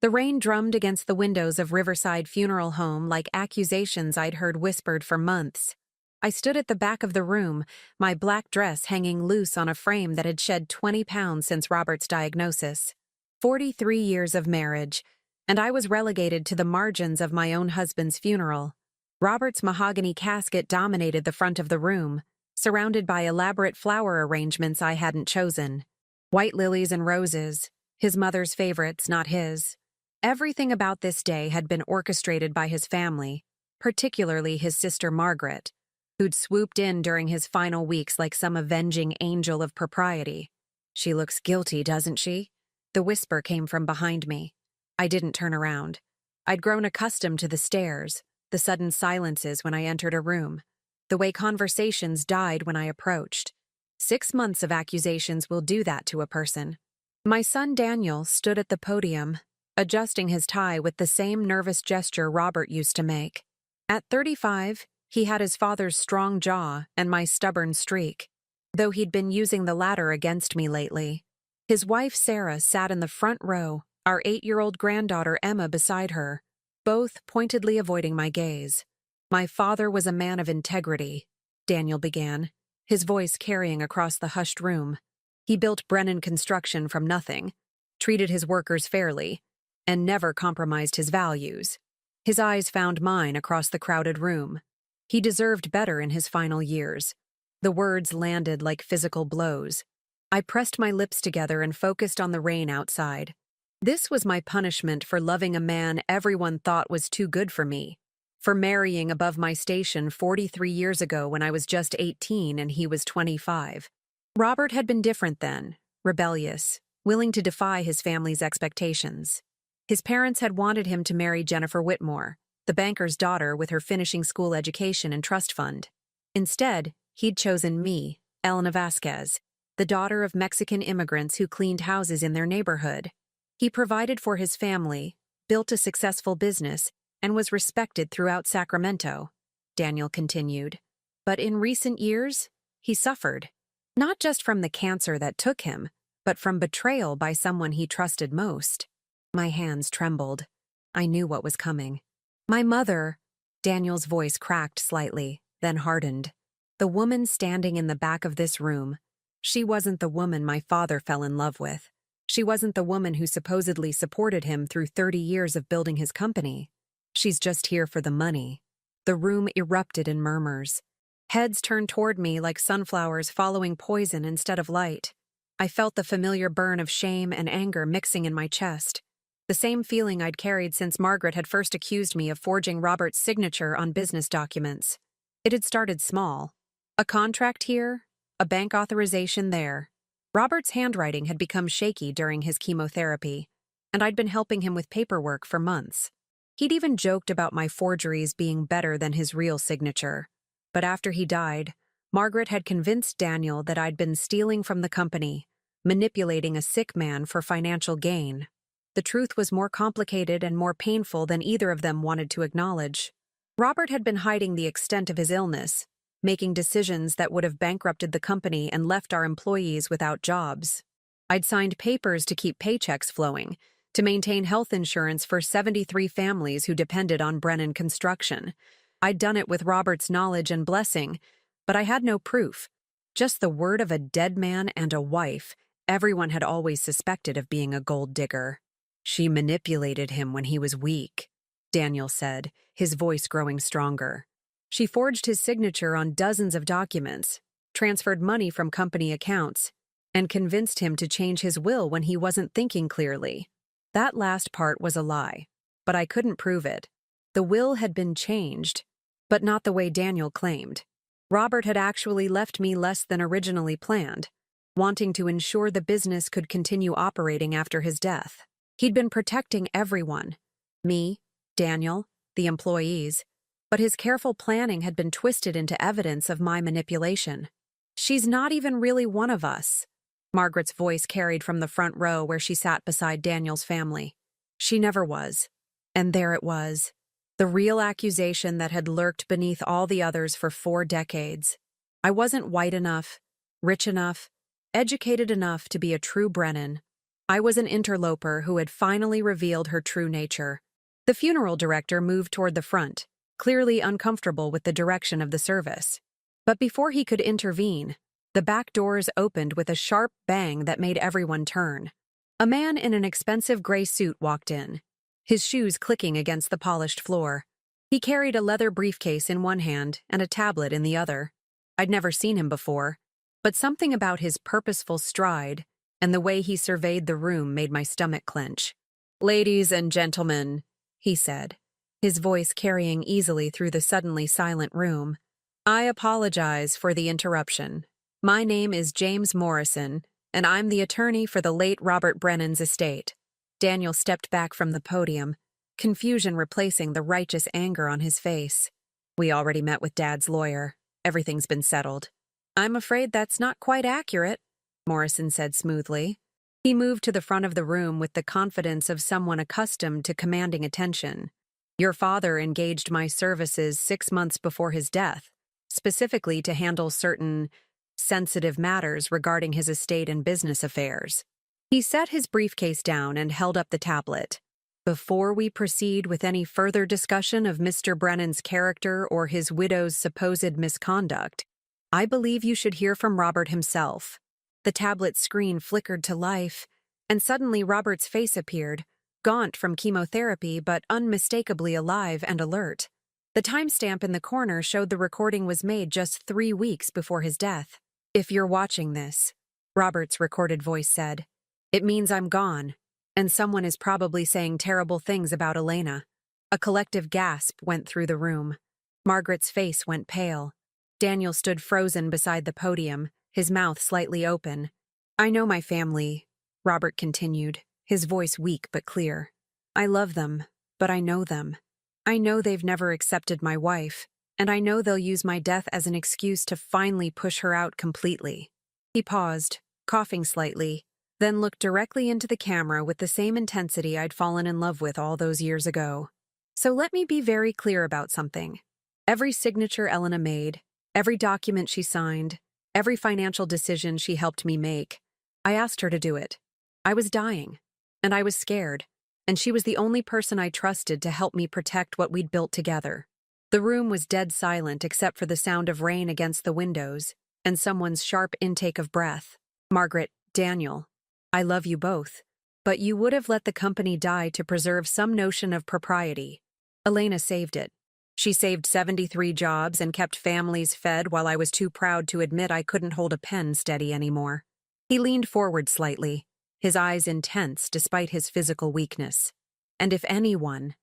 The rain drummed against the windows of Riverside Funeral Home like accusations I'd heard whispered for months. I stood at the back of the room, my black dress hanging loose on a frame that had shed 20 pounds since Robert's diagnosis. 43 years of marriage, and I was relegated to the margins of my own husband's funeral. Robert's mahogany casket dominated the front of the room, surrounded by elaborate flower arrangements I hadn't chosen. White lilies and roses, his mother's favorites, not his. Everything about this day had been orchestrated by his family, particularly his sister Margaret, who'd swooped in during his final weeks like some avenging angel of propriety. "She looks guilty, doesn't she?" The whisper came from behind me. I didn't turn around. I'd grown accustomed to the stares, the sudden silences when I entered a room, the way conversations died when I approached. 6 months of accusations will do that to a person. My son Daniel stood at the podium, adjusting his tie with the same nervous gesture Robert used to make. At 35, he had his father's strong jaw and my stubborn streak, though he'd been using the latter against me lately. His wife Sarah sat in the front row, our 8-year-old granddaughter Emma beside her, both pointedly avoiding my gaze. "My father was a man of integrity," Daniel began, his voice carrying across the hushed room. "He built Brennan Construction from nothing, treated his workers fairly, and never compromised his values." His eyes found mine across the crowded room. He deserved better in his final years. The words landed like physical blows. I pressed my lips together and focused on the rain outside. This was my punishment for loving a man everyone thought was too good for me, for marrying above my station 43 years ago when I was just 18 and he was 25. Robert had been different then, rebellious, willing to defy his family's expectations. His parents had wanted him to marry Jennifer Whitmore, the banker's daughter with her finishing school education and trust fund. Instead, he'd chosen me, Elena Vasquez, the daughter of Mexican immigrants who cleaned houses in their neighborhood. He provided for his family, built a successful business, and was respected throughout Sacramento, Daniel continued. But in recent years, he suffered. Not just from the cancer that took him, but from betrayal by someone he trusted most. My hands trembled. I knew what was coming. "My mother," Daniel's voice cracked slightly, then hardened. "The woman standing in the back of this room, she wasn't the woman my father fell in love with. She wasn't the woman who supposedly supported him through 30 years of building his company. She's just here for the money." The room erupted in murmurs. Heads turned toward me like sunflowers following poison instead of light. I felt the familiar burn of shame and anger mixing in my chest. The same feeling I'd carried since Margaret had first accused me of forging Robert's signature on business documents. It had started small. A contract here, a bank authorization there. Robert's handwriting had become shaky during his chemotherapy, and I'd been helping him with paperwork for months. He'd even joked about my forgeries being better than his real signature. But after he died, Margaret had convinced Daniel that I'd been stealing from the company, manipulating a sick man for financial gain. The truth was more complicated and more painful than either of them wanted to acknowledge. Robert had been hiding the extent of his illness, making decisions that would have bankrupted the company and left our employees without jobs. I'd signed papers to keep paychecks flowing, to maintain health insurance for 73 families who depended on Brennan Construction. I'd done it with Robert's knowledge and blessing, but I had no proof. Just the word of a dead man and a wife everyone had always suspected of being a gold digger. "She manipulated him when he was weak," Daniel said, his voice growing stronger. "She forged his signature on dozens of documents, transferred money from company accounts, and convinced him to change his will when he wasn't thinking clearly. That last part was a lie, but I couldn't prove it. The will had been changed, but not the way Daniel claimed. Robert had actually left me less than originally planned, wanting to ensure the business could continue operating after his death. He'd been protecting everyone, me, Daniel, the employees, but his careful planning had been twisted into evidence of my manipulation. "She's not even really one of us," Margaret's voice carried from the front row where she sat beside Daniel's family. "She never was." And there it was, the real accusation that had lurked beneath all the others for 4 decades. I wasn't white enough, rich enough, educated enough to be a true Brennan, I was an interloper who had finally revealed her true nature. The funeral director moved toward the front, clearly uncomfortable with the direction of the service. But before he could intervene, the back doors opened with a sharp bang that made everyone turn. A man in an expensive gray suit walked in, his shoes clicking against the polished floor. He carried a leather briefcase in one hand and a tablet in the other. I'd never seen him before, but something about his purposeful stride and the way he surveyed the room made my stomach clench. "Ladies and gentlemen," he said, his voice carrying easily through the suddenly silent room, "I apologize for the interruption. My name is James Morrison, and I'm the attorney for the late Robert Brennan's estate." Daniel stepped back from the podium, confusion replacing the righteous anger on his face. "We already met with Dad's lawyer. Everything's been settled." "I'm afraid that's not quite accurate," Morrison said smoothly. He moved to the front of the room with the confidence of someone accustomed to commanding attention. "Your father engaged my services 6 months before his death, specifically to handle certain sensitive matters regarding his estate and business affairs." He set his briefcase down and held up the tablet. "Before we proceed with any further discussion of Mr. Brennan's character or his widow's supposed misconduct, I believe you should hear from Robert himself." The tablet screen flickered to life, and suddenly Robert's face appeared, gaunt from chemotherapy but unmistakably alive and alert. The timestamp in the corner showed the recording was made just 3 weeks before his death. "If you're watching this," Robert's recorded voice said, "it means I'm gone, and someone is probably saying terrible things about Elena." A collective gasp went through the room. Margaret's face went pale. Daniel stood frozen beside the podium, his mouth slightly open. "I know my family," Robert continued, his voice weak but clear. "I love them, but I know them. I know they've never accepted my wife, and I know they'll use my death as an excuse to finally push her out completely." He paused, coughing slightly, then looked directly into the camera with the same intensity I'd fallen in love with all those years ago. "So let me be very clear about something. Every signature Elena made, every document she signed, every financial decision she helped me make, I asked her to do it. I was dying, and I was scared, and she was the only person I trusted to help me protect what we'd built together." The room was dead silent except for the sound of rain against the windows and someone's sharp intake of breath. "Margaret, Daniel, I love you both, but you would have let the company die to preserve some notion of propriety. Elena saved it. She saved 73 jobs and kept families fed while I was too proud to admit I couldn't hold a pen steady anymore." He leaned forward slightly, his eyes intense despite his physical weakness. "And if anyone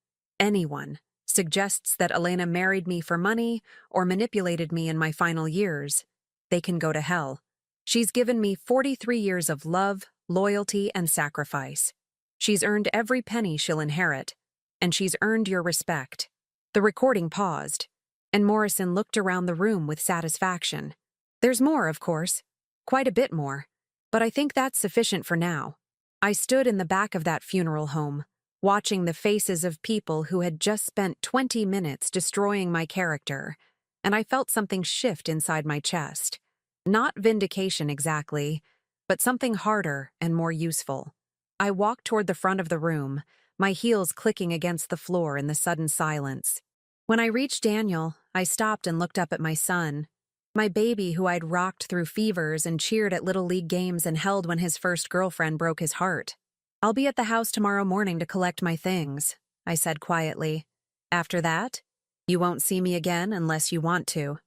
suggests that Elena married me for money or manipulated me in my final years, they can go to hell. She's given me 43 years of love, loyalty, and sacrifice. She's earned every penny she'll inherit, and she's earned your respect." The recording paused, and Morrison looked around the room with satisfaction. "There's more, of course. Quite a bit more. But I think that's sufficient for now." I stood in the back of that funeral home, watching the faces of people who had just spent 20 minutes destroying my character, and I felt something shift inside my chest. Not vindication exactly, but something harder and more useful. I walked toward the front of the room, my heels clicking against the floor in the sudden silence. When I reached Daniel, I stopped and looked up at my son, my baby who I'd rocked through fevers and cheered at Little League games and held when his first girlfriend broke his heart. "I'll be at the house tomorrow morning to collect my things," I said quietly. "After that, you won't see me again unless you want to."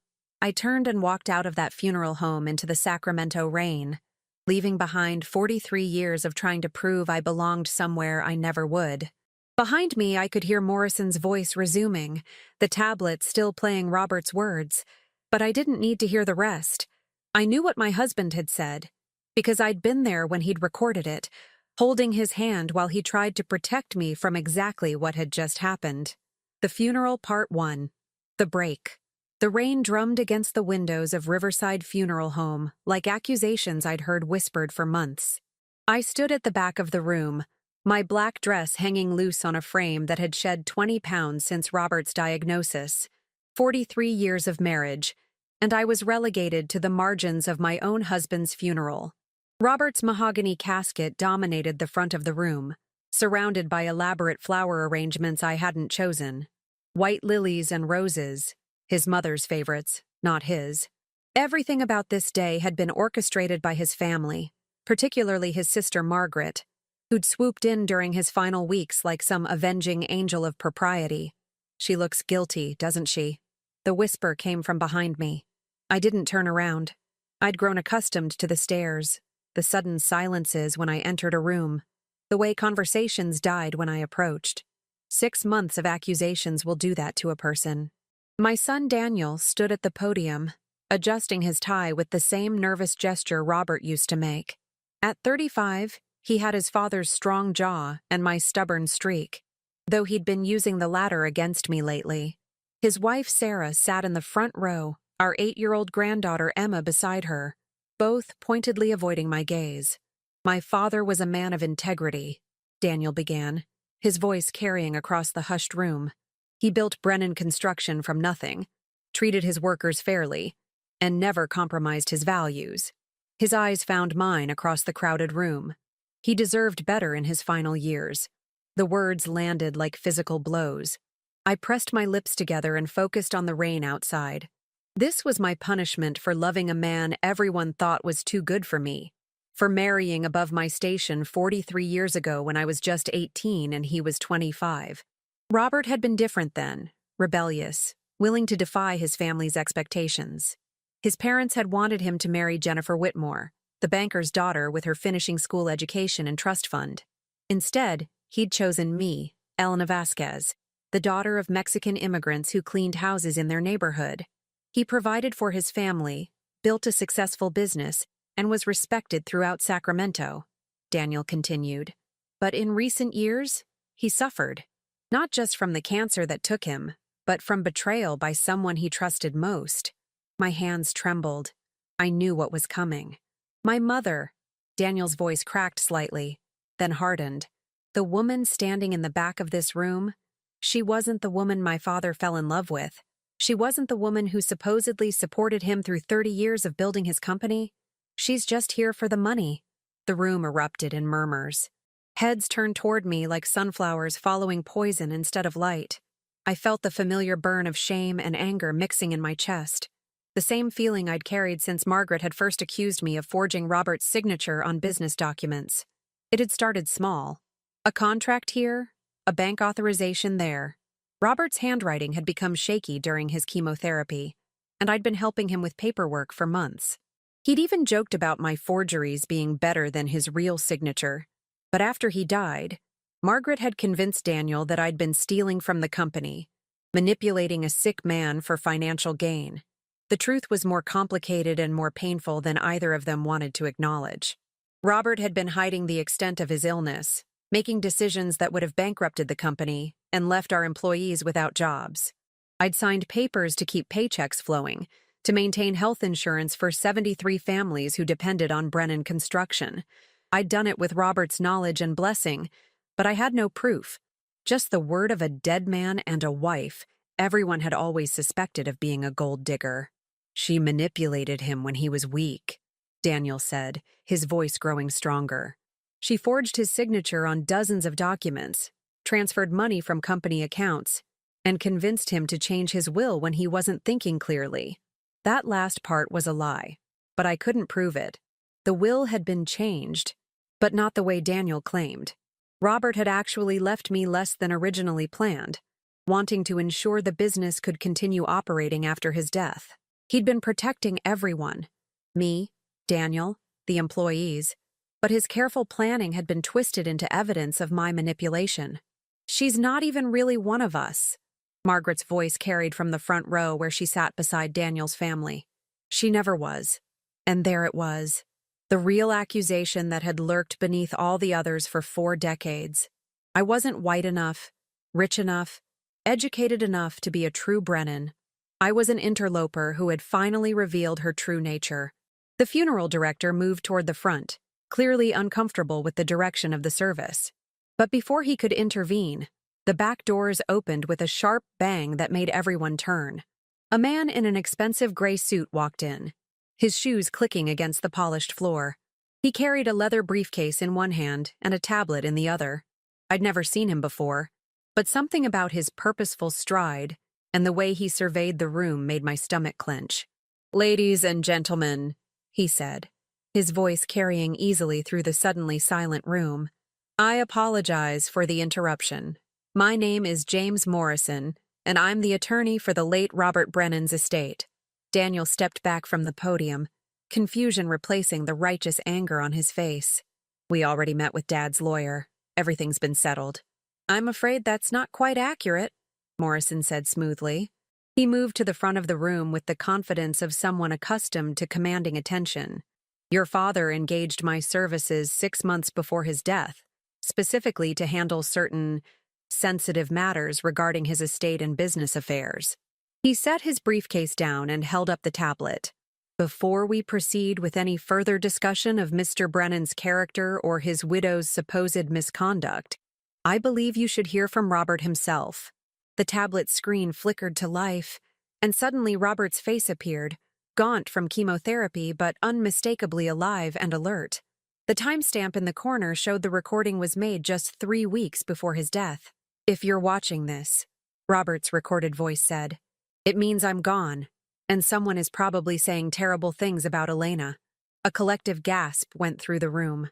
I turned and walked out of that funeral home into the Sacramento rain, leaving behind 43 years of trying to prove I belonged somewhere I never would. Behind me, I could hear Morrison's voice resuming, the tablet still playing Robert's words, but I didn't need to hear the rest. I knew what my husband had said, because I'd been there when he'd recorded it, holding his hand while he tried to protect me from exactly what had just happened. The Funeral Part 1. The Break. The rain drummed against the windows of Riverside Funeral Home like accusations I'd heard whispered for months. I stood at the back of the room, my black dress hanging loose on a frame that had shed 20 pounds since Robert's diagnosis, 43 years of marriage, and I was relegated to the margins of my own husband's funeral. Robert's mahogany casket dominated the front of the room, surrounded by elaborate flower arrangements I hadn't chosen. White lilies and roses, his mother's favorites, not his. Everything about this day had been orchestrated by his family, particularly his sister Margaret, who'd swooped in during his final weeks like some avenging angel of propriety. "She looks guilty, doesn't she?" The whisper came from behind me. I didn't turn around. I'd grown accustomed to the stares, the sudden silences when I entered a room, the way conversations died when I approached. 6 months of accusations will do that to a person. My son Daniel stood at the podium, adjusting his tie with the same nervous gesture Robert used to make. At 35, he had his father's strong jaw and my stubborn streak, though he'd been using the latter against me lately. His wife Sarah sat in the front row, our 8-year-old granddaughter Emma beside her, both pointedly avoiding my gaze. "My father was a man of integrity," Daniel began, his voice carrying across the hushed room. "He built Brennan Construction from nothing, treated his workers fairly, and never compromised his values." His eyes found mine across the crowded room. He deserved better in his final years. The words landed like physical blows. I pressed my lips together and focused on the rain outside. This was my punishment for loving a man everyone thought was too good for me, for marrying above my station 43 years ago when I was just 18 and he was 25. Robert had been different then, rebellious, willing to defy his family's expectations. His parents had wanted him to marry Jennifer Whitmore, the banker's daughter with her finishing school education and trust fund. Instead, he'd chosen me, Elena Vasquez, the daughter of Mexican immigrants who cleaned houses in their neighborhood. He provided for his family, built a successful business, and was respected throughout Sacramento, Daniel continued. But in recent years, he suffered, not just from the cancer that took him, but from betrayal by someone he trusted most. My hands trembled. I knew what was coming. "My mother," Daniel's voice cracked slightly, then hardened. "The woman standing in the back of this room, she wasn't the woman my father fell in love with. She wasn't the woman who supposedly supported him through 30 years of building his company. She's just here for the money." The room erupted in murmurs. Heads turned toward me like sunflowers following poison instead of light. I felt the familiar burn of shame and anger mixing in my chest, the same feeling I'd carried since Margaret had first accused me of forging Robert's signature on business documents. It had started small. A contract here, a bank authorization there. Robert's handwriting had become shaky during his chemotherapy, and I'd been helping him with paperwork for months. He'd even joked about my forgeries being better than his real signature. But after he died, Margaret had convinced Daniel that I'd been stealing from the company, manipulating a sick man for financial gain. The truth was more complicated and more painful than either of them wanted to acknowledge. Robert had been hiding the extent of his illness, making decisions that would have bankrupted the company and left our employees without jobs. I'd signed papers to keep paychecks flowing, to maintain health insurance for 73 families who depended on Brennan Construction. I'd done it with Robert's knowledge and blessing, but I had no proof. Just the word of a dead man and a wife everyone had always suspected of being a gold digger. "She manipulated him when he was weak," Daniel said, his voice growing stronger. "She forged his signature on dozens of documents, transferred money from company accounts, and convinced him to change his will when he wasn't thinking clearly." That last part was a lie, but I couldn't prove it. The will had been changed, but not the way Daniel claimed. Robert had actually left me less than originally planned, wanting to ensure the business could continue operating after his death. He'd been protecting everyone, me, Daniel, the employees, but his careful planning had been twisted into evidence of my manipulation. "She's not even really one of us," Margaret's voice carried from the front row where she sat beside Daniel's family. "She never was." And there it was, the real accusation that had lurked beneath all the others for 4 decades. I wasn't white enough, rich enough, educated enough to be a true Brennan. I was an interloper who had finally revealed her true nature. The funeral director moved toward the front, clearly uncomfortable with the direction of the service. But before he could intervene, the back doors opened with a sharp bang that made everyone turn. A man in an expensive gray suit walked in, his shoes clicking against the polished floor. He carried a leather briefcase in one hand and a tablet in the other. I'd never seen him before, but something about his purposeful stride and the way he surveyed the room made my stomach clench. "Ladies and gentlemen," he said, his voice carrying easily through the suddenly silent room, "I apologize for the interruption. My name is James Morrison, and I'm the attorney for the late Robert Brennan's estate." Daniel stepped back from the podium, confusion replacing the righteous anger on his face. "We already met with Dad's lawyer. Everything's been settled." "I'm afraid that's not quite accurate," Morrison said smoothly. He moved to the front of the room with the confidence of someone accustomed to commanding attention. "Your father engaged my services 6 months before his death, specifically to handle certain sensitive matters regarding his estate and business affairs." He set his briefcase down and held up the tablet. "Before we proceed with any further discussion of Mr. Brennan's character or his widow's supposed misconduct, I believe you should hear from Robert himself." The tablet screen flickered to life, and suddenly Robert's face appeared, gaunt from chemotherapy but unmistakably alive and alert. The timestamp in the corner showed the recording was made just 3 weeks before his death. "If you're watching this," Robert's recorded voice said, "it means I'm gone, and someone is probably saying terrible things about Elena." A collective gasp went through the room.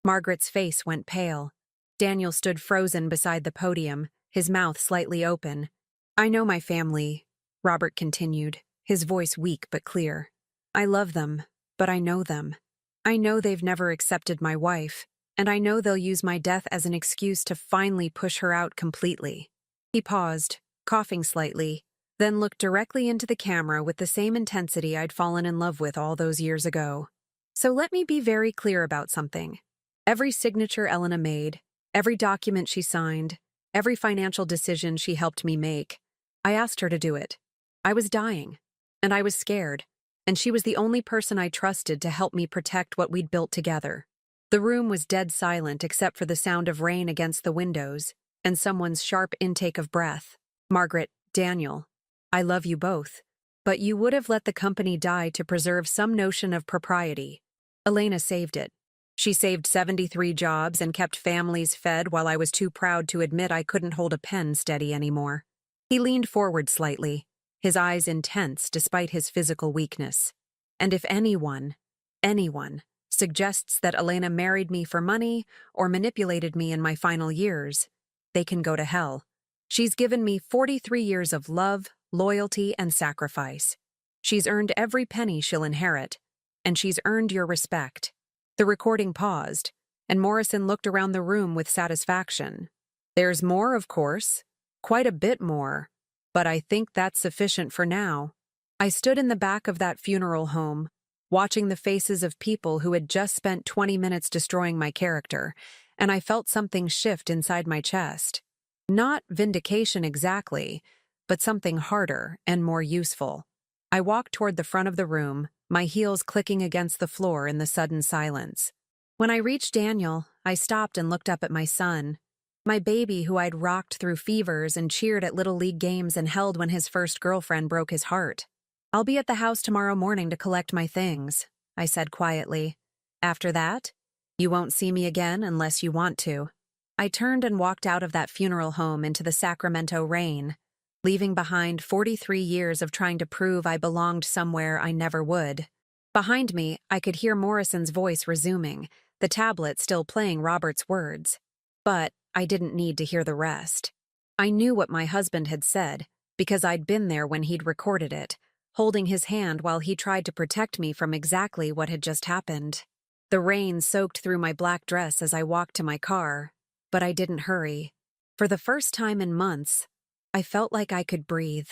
Margaret's face went pale. Daniel stood frozen beside the podium, his mouth slightly open. "I know my family," Robert continued, his voice weak but clear. "I love them, but I know them. I know they've never accepted my wife, and I know they'll use my death as an excuse to finally push her out completely." He paused, coughing slightly, then looked directly into the camera with the same intensity I'd fallen in love with all those years ago. "So let me be very clear about something. Every signature Elena made, every document she signed, every financial decision she helped me make, I asked her to do it. I was dying, and I was scared, and she was the only person I trusted to help me protect what we'd built together." The room was dead silent except for the sound of rain against the windows and someone's sharp intake of breath. "Margaret, Daniel, I love you both, but you would have let the company die to preserve some notion of propriety. Elena saved it. She saved 73 jobs and kept families fed while I was too proud to admit I couldn't hold a pen steady anymore." He leaned forward slightly, his eyes intense despite his physical weakness. "And if anyone suggests that Elena married me for money or manipulated me in my final years, they can go to hell. She's given me 43 years of love, loyalty, and sacrifice. She's earned every penny she'll inherit, and she's earned your respect." The recording paused, and Morrison looked around the room with satisfaction. "There's more, of course. Quite a bit more. But I think that's sufficient for now." I stood in the back of that funeral home, watching the faces of people who had just spent 20 minutes destroying my character, and I felt something shift inside my chest. Not vindication exactly, but something harder and more useful. I walked toward the front of the room, my heels clicking against the floor in the sudden silence. When I reached Daniel, I stopped and looked up at my son, my baby who I'd rocked through fevers and cheered at Little League games and held when his first girlfriend broke his heart. "I'll be at the house tomorrow morning to collect my things," I said quietly. "After that, you won't see me again unless you want to." I turned and walked out of that funeral home into the Sacramento rain, leaving behind 43 years of trying to prove I belonged somewhere I never would. Behind me, I could hear Morrison's voice resuming, the tablet still playing Robert's words. But I didn't need to hear the rest. I knew what my husband had said, because I'd been there when he'd recorded it, holding his hand while he tried to protect me from exactly what had just happened. The rain soaked through my black dress as I walked to my car, but I didn't hurry. For the first time in months, I felt like I could breathe.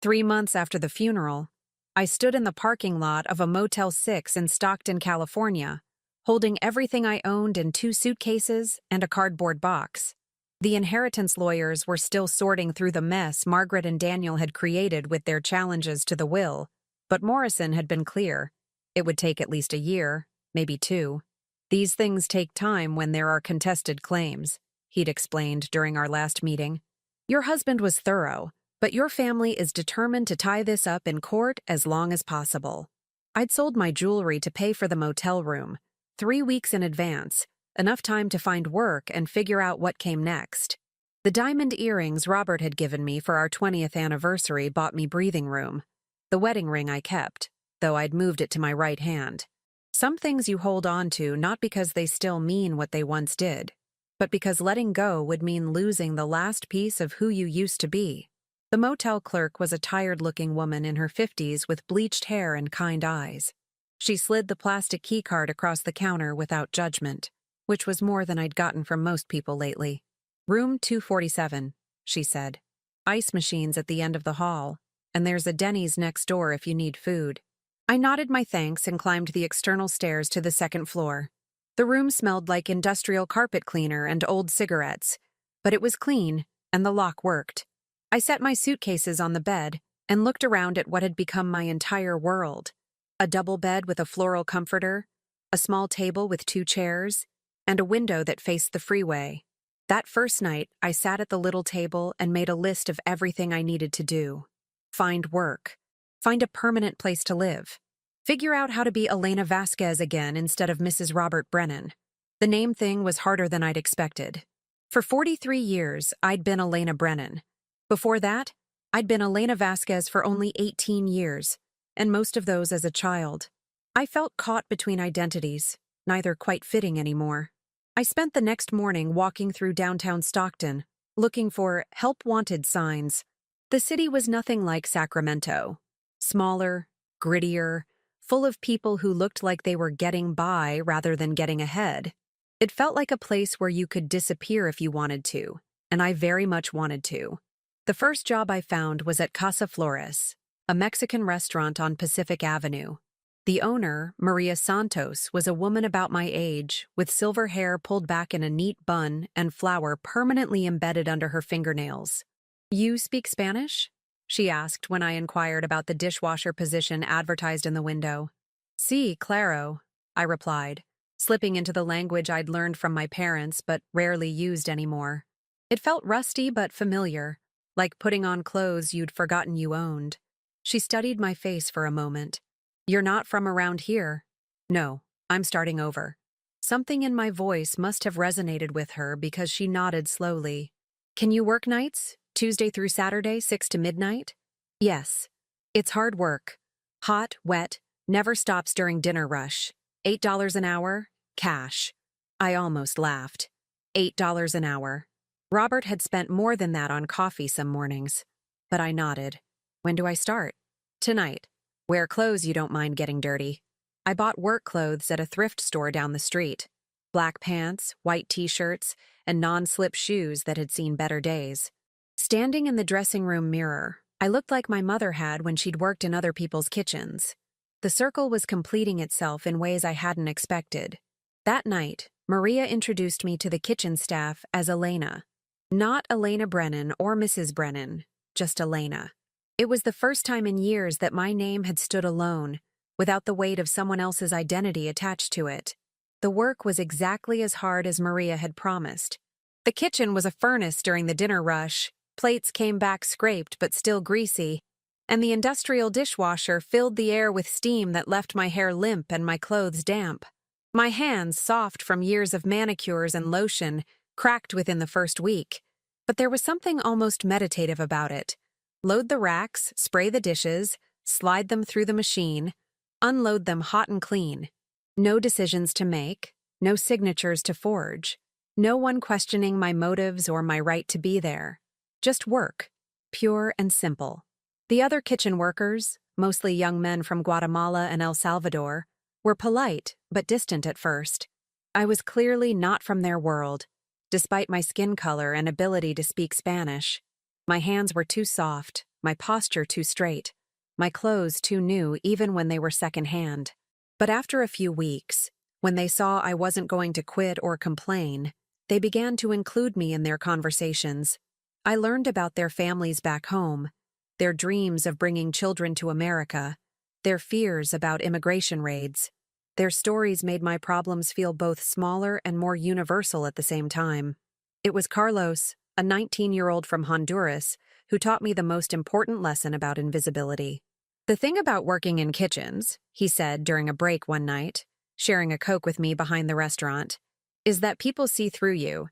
3 months after the funeral, I stood in the parking lot of a Motel 6 in Stockton, California, holding everything I owned in 2 suitcases and a cardboard box. The inheritance lawyers were still sorting through the mess Margaret and Daniel had created with their challenges to the will, but Morrison had been clear. It would take at least a year, maybe 2. "These things take time when there are contested claims," he'd explained during our last meeting. "Your husband was thorough, but your family is determined to tie this up in court as long as possible." I'd sold my jewelry to pay for the motel room, 3 weeks in advance, enough time to find work and figure out what came next. The diamond earrings Robert had given me for our 20th anniversary bought me breathing room. The wedding ring I kept, though I'd moved it to my right hand. Some things you hold on to not because they still mean what they once did, but because letting go would mean losing the last piece of who you used to be. The motel clerk was a tired-looking woman in her 50s with bleached hair and kind eyes. She slid the plastic keycard across the counter without judgment, which was more than I'd gotten from most people lately. "Room 247, she said. "Ice machines at the end of the hall, and there's a Denny's next door if you need food." I nodded my thanks and climbed the external stairs to the second floor. The room smelled like industrial carpet cleaner and old cigarettes, but it was clean, and the lock worked. I set my suitcases on the bed and looked around at what had become my entire world. A double bed with a floral comforter, a small table with 2 chairs, and a window that faced the freeway. That first night, I sat at the little table and made a list of everything I needed to do. Find work. Find a permanent place to live. Figure out how to be Elena Vasquez again instead of Mrs. Robert Brennan. The name thing was harder than I'd expected. For 43 years, I'd been Elena Brennan. Before that, I'd been Elena Vasquez for only 18 years, and most of those as a child. I felt caught between identities, neither quite fitting anymore. I spent the next morning walking through downtown Stockton, looking for help wanted signs. The city was nothing like Sacramento. Smaller, grittier, full of people who looked like they were getting by rather than getting ahead. It felt like a place where you could disappear if you wanted to, and I very much wanted to. The first job I found was at Casa Flores, a Mexican restaurant on Pacific Avenue. The owner, Maria Santos, was a woman about my age, with silver hair pulled back in a neat bun and flour permanently embedded under her fingernails. "You speak Spanish?" she asked when I inquired about the dishwasher position advertised in the window. "Sí, claro," I replied, slipping into the language I'd learned from my parents but rarely used anymore. It felt rusty but familiar, like putting on clothes you'd forgotten you owned. She studied my face for a moment. "You're not from around here?" "No, I'm starting over." Something in my voice must have resonated with her because she nodded slowly. "Can you work nights? Tuesday through Saturday, 6 to midnight?" "Yes. It's hard work. Hot, wet, never stops during dinner rush. $8 an hour, cash." I almost laughed. $8 an hour. Robert had spent more than that on coffee some mornings. But I nodded. "When do I start?" "Tonight. Wear clothes you don't mind getting dirty." I bought work clothes at a thrift store down the street. Black pants, white t-shirts, and non-slip shoes that had seen better days. Standing in the dressing room mirror, I looked like my mother had when she'd worked in other people's kitchens. The circle was completing itself in ways I hadn't expected. That night, Maria introduced me to the kitchen staff as Elena. Not Elena Brennan or Mrs. Brennan, just Elena. It was the first time in years that my name had stood alone, without the weight of someone else's identity attached to it. The work was exactly as hard as Maria had promised. The kitchen was a furnace during the dinner rush. Plates came back scraped but still greasy, and the industrial dishwasher filled the air with steam that left my hair limp and my clothes damp. My hands, soft from years of manicures and lotion, cracked within the first week. But there was something almost meditative about it. Load the racks, spray the dishes, slide them through the machine, unload them hot and clean. No decisions to make, no signatures to forge, no one questioning my motives or my right to be there. Just work, pure and simple. The other kitchen workers, mostly young men from Guatemala and El Salvador, were polite but distant at first. I was clearly not from their world, despite my skin color and ability to speak Spanish. My hands were too soft, my posture too straight, my clothes too new even when they were secondhand. But after a few weeks, when they saw I wasn't going to quit or complain, they began to include me in their conversations. I learned about their families back home, their dreams of bringing children to America, their fears about immigration raids. Their stories made my problems feel both smaller and more universal at the same time. It was Carlos, a 19-year-old from Honduras, who taught me the most important lesson about invisibility. "The thing about working in kitchens," he said during a break one night, sharing a Coke with me behind the restaurant, is that people see through you.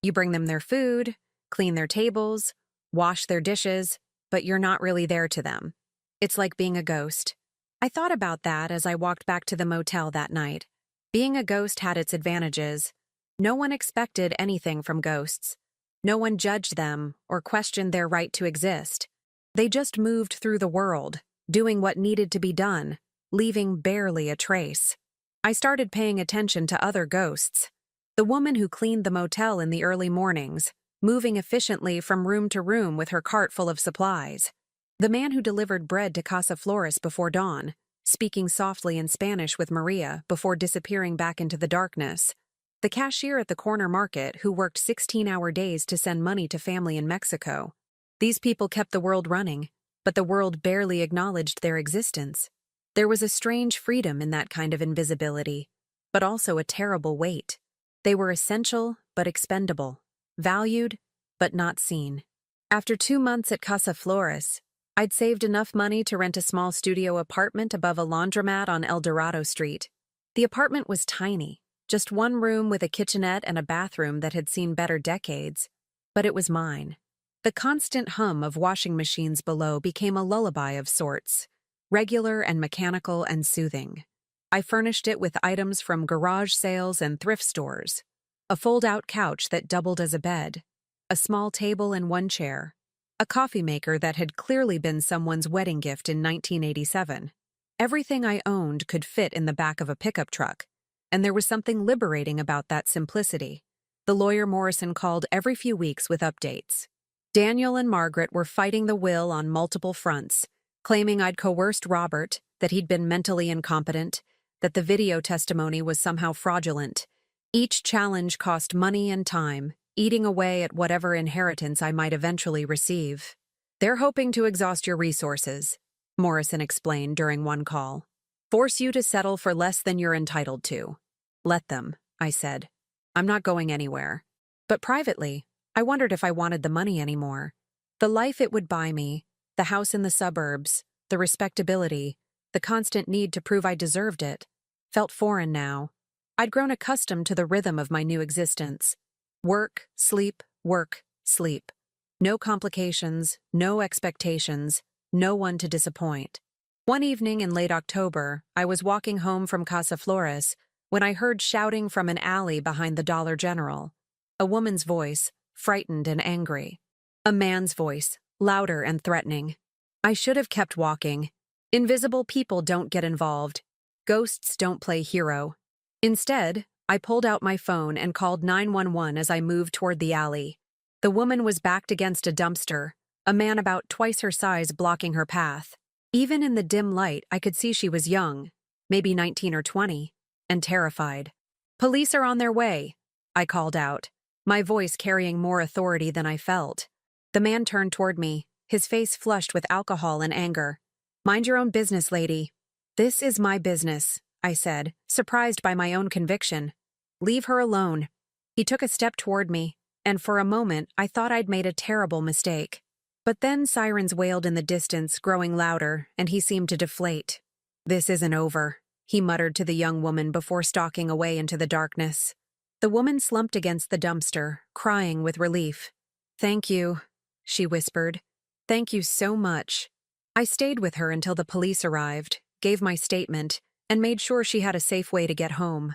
You bring them their food, clean their tables, wash their dishes, but you're not really there to them. It's like being a ghost. I thought about that as I walked back to the motel that night. Being a ghost had its advantages. No one expected anything from ghosts. No one judged them or questioned their right to exist. They just moved through the world, doing what needed to be done, leaving barely a trace. I started paying attention to other ghosts. The woman who cleaned the motel in the early mornings, moving efficiently from room to room with her cart full of supplies. The man who delivered bread to Casa Flores before dawn, speaking softly in Spanish with Maria before disappearing back into the darkness. The cashier at the corner market who worked 16-hour days to send money to family in Mexico. These people kept the world running, but the world barely acknowledged their existence. There was a strange freedom in that kind of invisibility, but also a terrible weight. They were essential but expendable, valued but not seen. After 2 months at Casa Flores, I'd saved enough money to rent a small studio apartment above a laundromat on El Dorado Street. The apartment was tiny, just one room with a kitchenette and a bathroom that had seen better decades, but it was mine. The constant hum of washing machines below became a lullaby of sorts, regular and mechanical and soothing. I furnished it with items from garage sales and thrift stores, a fold-out couch that doubled as a bed, a small table and one chair, a coffee maker that had clearly been someone's wedding gift in 1987. Everything I owned could fit in the back of a pickup truck, and there was something liberating about that simplicity. The lawyer Morrison called every few weeks with updates. Daniel and Margaret were fighting the will on multiple fronts, claiming I'd coerced Robert, that he'd been mentally incompetent, that the video testimony was somehow fraudulent. Each challenge cost money and time, eating away at whatever inheritance I might eventually receive. "They're hoping to exhaust your resources," Morrison explained during one call. "Force you to settle for less than you're entitled to." "Let them," I said. "I'm not going anywhere." But privately, I wondered if I wanted the money anymore. The life it would buy me, the house in the suburbs, the respectability, the constant need to prove I deserved it, felt foreign now. I'd grown accustomed to the rhythm of my new existence. Work, sleep, work, sleep. No complications, no expectations, no one to disappoint. One evening in late October, I was walking home from Casa Flores when I heard shouting from an alley behind the Dollar General. A woman's voice, frightened and angry. A man's voice, louder and threatening. I should have kept walking. Invisible people don't get involved. Ghosts don't play hero. Instead, I pulled out my phone and called 911 as I moved toward the alley. The woman was backed against a dumpster, a man about twice her size blocking her path. Even in the dim light, I could see she was young, maybe 19 or 20, and terrified. "Police are on their way," I called out, my voice carrying more authority than I felt. The man turned toward me, his face flushed with alcohol and anger. "Mind your own business, lady." "This is my business," I said, surprised by my own conviction. "Leave her alone." He took a step toward me, and for a moment I thought I'd made a terrible mistake. But then sirens wailed in the distance, growing louder, and he seemed to deflate. "This isn't over," he muttered to the young woman before stalking away into the darkness. The woman slumped against the dumpster, crying with relief. "Thank you," she whispered. "Thank you so much." I stayed with her until the police arrived, gave my statement, and made sure she had a safe way to get home.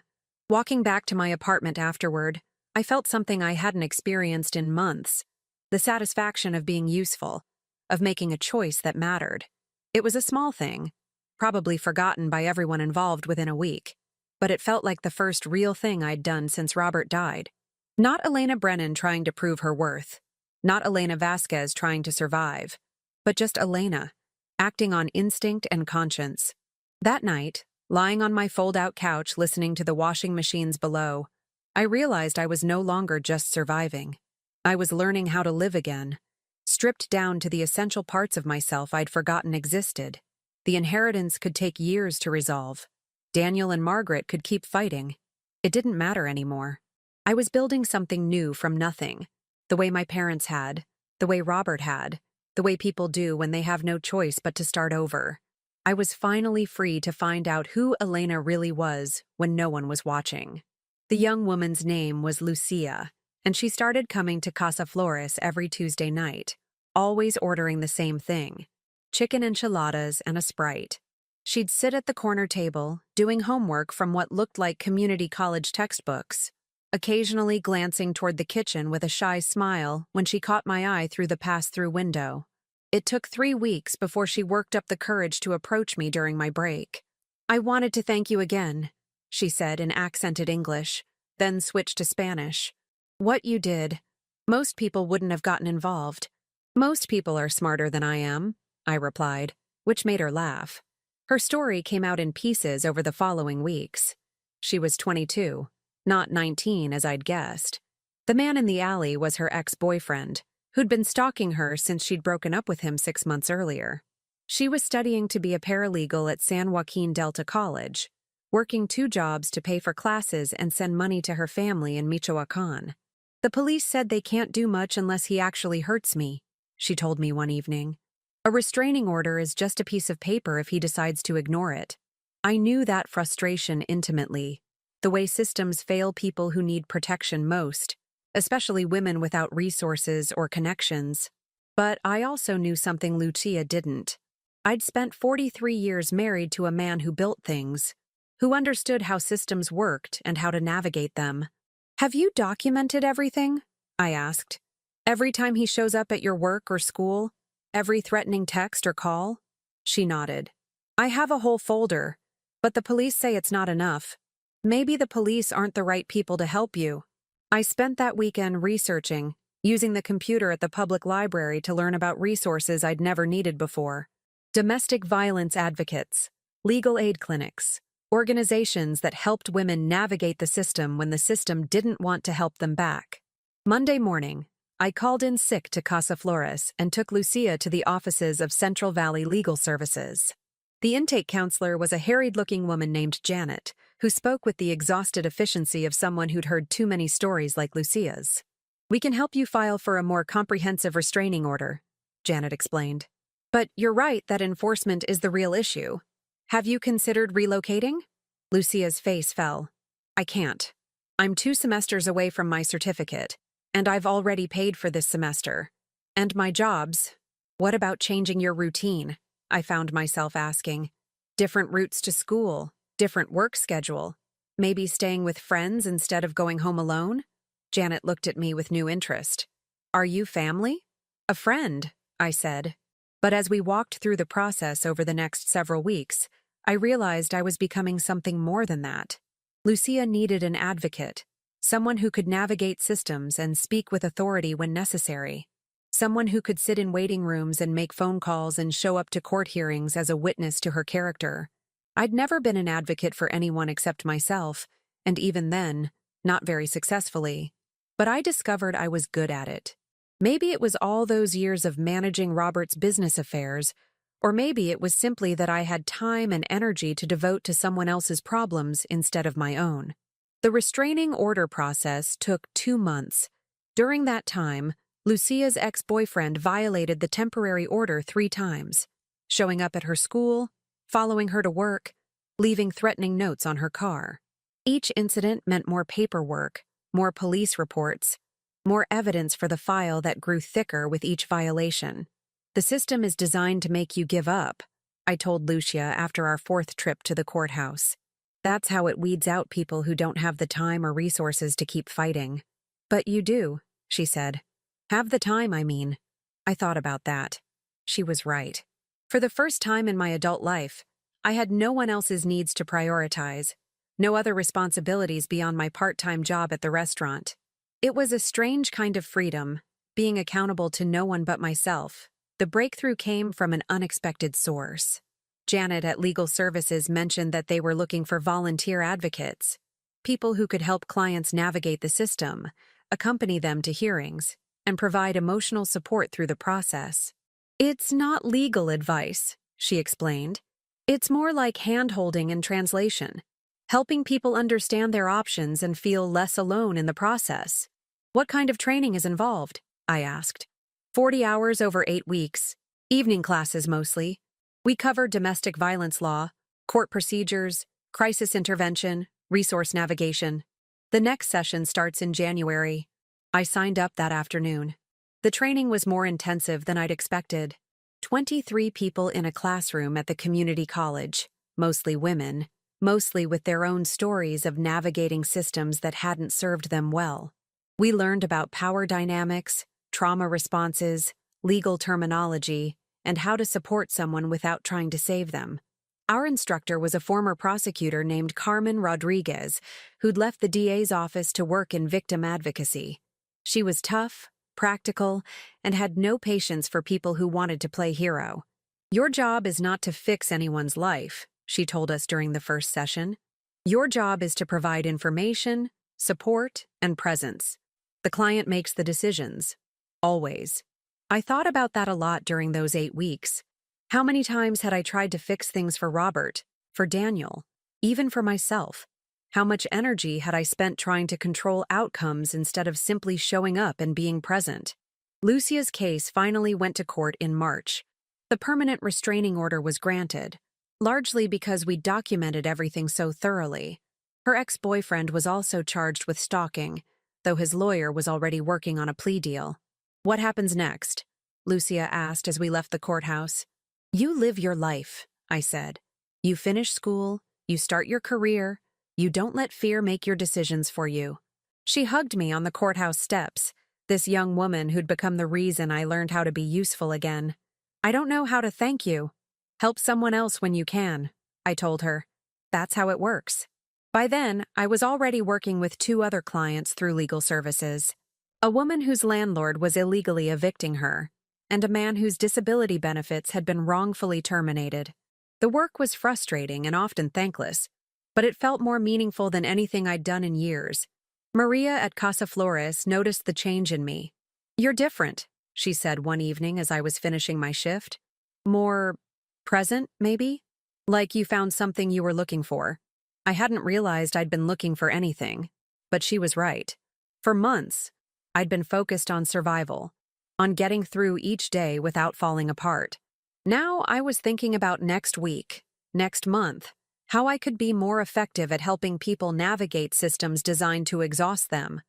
Walking back to my apartment afterward, I felt something I hadn't experienced in months. The satisfaction of being useful, of making a choice that mattered. It was a small thing, probably forgotten by everyone involved within a week, but it felt like the first real thing I'd done since Robert died. Not Elena Brennan trying to prove her worth, not Elena Vasquez trying to survive, but just Elena, acting on instinct and conscience. That night, lying on my fold-out couch listening to the washing machines below, I realized I was no longer just surviving. I was learning how to live again, stripped down to the essential parts of myself I'd forgotten existed. The inheritance could take years to resolve. Daniel and Margaret could keep fighting. It didn't matter anymore. I was building something new from nothing, the way my parents had, the way Robert had, the way people do when they have no choice but to start over. I was finally free to find out who Elena really was when no one was watching. The young woman's name was Lucia, and she started coming to Casa Flores every Tuesday night, always ordering the same thing: chicken enchiladas and a Sprite. She'd sit at the corner table, doing homework from what looked like community college textbooks, occasionally glancing toward the kitchen with a shy smile when she caught my eye through the pass-through window. It took 3 weeks before she worked up the courage to approach me during my break. "I wanted to thank you again," she said in accented English, then switched to Spanish. "What you did. Most people wouldn't have gotten involved." "Most people are smarter than I am," I replied, which made her laugh. Her story came out in pieces over the following weeks. She was 22, not 19 as I'd guessed. The man in the alley was her ex-boyfriend, who'd been stalking her since she'd broken up with him 6 months earlier. She was studying to be a paralegal at San Joaquin Delta College, working 2 jobs to pay for classes and send money to her family in Michoacan. "The police said they can't do much unless he actually hurts me," she told me one evening. "A restraining order is just a piece of paper if he decides to ignore it." I knew that frustration intimately, the way systems fail people who need protection most, especially women without resources or connections. But I also knew something Lucia didn't. I'd spent 43 years married to a man who built things, who understood how systems worked and how to navigate them. "Have you documented everything?" I asked. "Every time he shows up at your work or school? Every threatening text or call?" She nodded. "I have a whole folder, but the police say it's not enough. Maybe the police aren't the right people to help you." I spent that weekend researching, using the computer at the public library to learn about resources I'd never needed before. Domestic violence advocates, legal aid clinics, organizations that helped women navigate the system when the system didn't want to help them back. Monday morning, I called in sick to Casa Flores and took Lucia to the offices of Central Valley Legal Services. The intake counselor was a harried-looking woman named Janet, who spoke with the exhausted efficiency of someone who'd heard too many stories like Lucia's. "We can help you file for a more comprehensive restraining order," Janet explained. "But you're right that enforcement is the real issue. Have you considered relocating?" Lucia's face fell. "I can't. I'm 2 semesters away from my certificate, and I've already paid for this semester. And my jobs. What about changing your routine?" I found myself asking. "Different routes to school, different work schedule, maybe staying with friends instead of going home alone?" Janet looked at me with new interest. "Are you family?" "A friend," I said. But as we walked through the process over the next several weeks, I realized I was becoming something more than that. Lucia needed an advocate, someone who could navigate systems and speak with authority when necessary. Someone who could sit in waiting rooms and make phone calls and show up to court hearings as a witness to her character. I'd never been an advocate for anyone except myself, and even then, not very successfully. But I discovered I was good at it. Maybe it was all those years of managing Robert's business affairs, or maybe it was simply that I had time and energy to devote to someone else's problems instead of my own. The restraining order process took 2 months. During that time, Lucia's ex-boyfriend violated the temporary order 3 times, showing up at her school, following her to work, leaving threatening notes on her car. Each incident meant more paperwork, more police reports, more evidence for the file that grew thicker with each violation. "The system is designed to make you give up," I told Lucia after our 4th trip to the courthouse. "That's how it weeds out people who don't have the time or resources to keep fighting." "But you do," she said. "Have the time, I mean." I thought about that. She was right. For the first time in my adult life, I had no one else's needs to prioritize, no other responsibilities beyond my part-time job at the restaurant. It was a strange kind of freedom, being accountable to no one but myself. The breakthrough came from an unexpected source. Janet at Legal Services mentioned that they were looking for volunteer advocates, people who could help clients navigate the system, accompany them to hearings, and provide emotional support through the process. "It's not legal advice," she explained. "It's more like hand-holding and translation, helping people understand their options and feel less alone in the process." "What kind of training is involved?" I asked. 40 hours over 8 weeks, evening classes mostly. We covered domestic violence law, court procedures, crisis intervention, resource navigation. The next session starts in January. I signed up that afternoon. The training was more intensive than I'd expected. 23 people in a classroom at the community college, mostly women, mostly with their own stories of navigating systems that hadn't served them well. We learned about power dynamics, trauma responses, legal terminology, and how to support someone without trying to save them. Our instructor was a former prosecutor named Carmen Rodriguez, who'd left the DA's office to work in victim advocacy. She was tough, practical, and had no patience for people who wanted to play hero. "Your job is not to fix anyone's life," she told us during the first session. "Your job is to provide information, support, and presence. The client makes the decisions. Always." I thought about that a lot during those 8 weeks. How many times had I tried to fix things for Robert, for Daniel, even for myself? How much energy had I spent trying to control outcomes instead of simply showing up and being present? Lucia's case finally went to court in March. The permanent restraining order was granted, largely because we documented everything so thoroughly. Her ex-boyfriend was also charged with stalking, though his lawyer was already working on a plea deal. "What happens next?" Lucia asked as we left the courthouse. "You live your life," I said. "You finish school, you start your career, you don't let fear make your decisions for you." She hugged me on the courthouse steps, this young woman who'd become the reason I learned how to be useful again. "I don't know how to thank you. Help someone else when you can," I told her. That's how it works. By then, I was already working with 2 other clients through legal services. A woman whose landlord was illegally evicting her, and a man whose disability benefits had been wrongfully terminated. The work was frustrating and often thankless, but it felt more meaningful than anything I'd done in years. Maria at Casa Flores noticed the change in me. "You're different," she said one evening as I was finishing my shift. "More present, maybe? Like you found something you were looking for." I hadn't realized I'd been looking for anything, but she was right. For months, I'd been focused on survival, on getting through each day without falling apart. Now I was thinking about next week, next month, how I could be more effective at helping people navigate systems designed to exhaust them.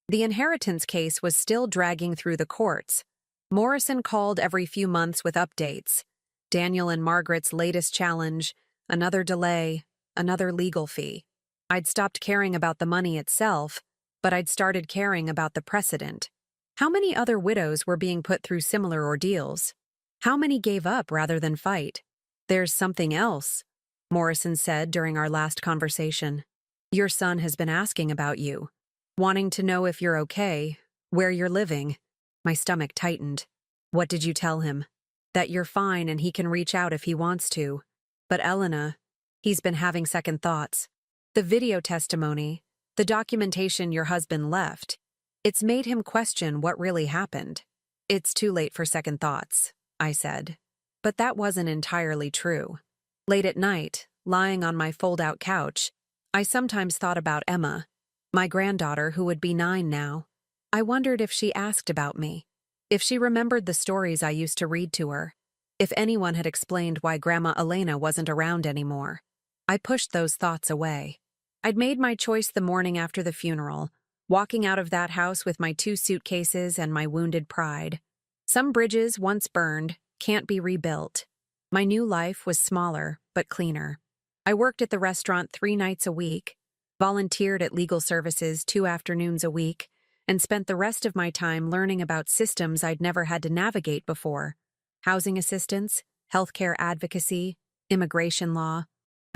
The inheritance case was still dragging through the courts. Morrison called every few months with updates. Daniel and Margaret's latest challenge, another delay, another legal fee. I'd stopped caring about the money itself, but I'd started caring about the precedent. How many other widows were being put through similar ordeals? How many gave up rather than fight? "There's something else," Morrison said during our last conversation. "Your son has been asking about you, wanting to know if you're okay, where you're living." My stomach tightened. "What did you tell him?" "That you're fine and he can reach out if he wants to. But Elena, he's been having second thoughts. The video testimony, the documentation your husband left, it's made him question what really happened." "It's too late for second thoughts," I said. But that wasn't entirely true. Late at night, lying on my fold-out couch, I sometimes thought about Emma, my granddaughter who would be 9 now. I wondered if she asked about me, if she remembered the stories I used to read to her, if anyone had explained why Grandma Elena wasn't around anymore. I pushed those thoughts away. I'd made my choice the morning after the funeral, walking out of that house with my 2 suitcases and my wounded pride. Some bridges, once burned, can't be rebuilt. My new life was smaller, but cleaner. I worked at the restaurant 3 nights a week, volunteered at legal services 2 afternoons a week, and spent the rest of my time learning about systems I'd never had to navigate before. Housing assistance, healthcare advocacy, immigration law.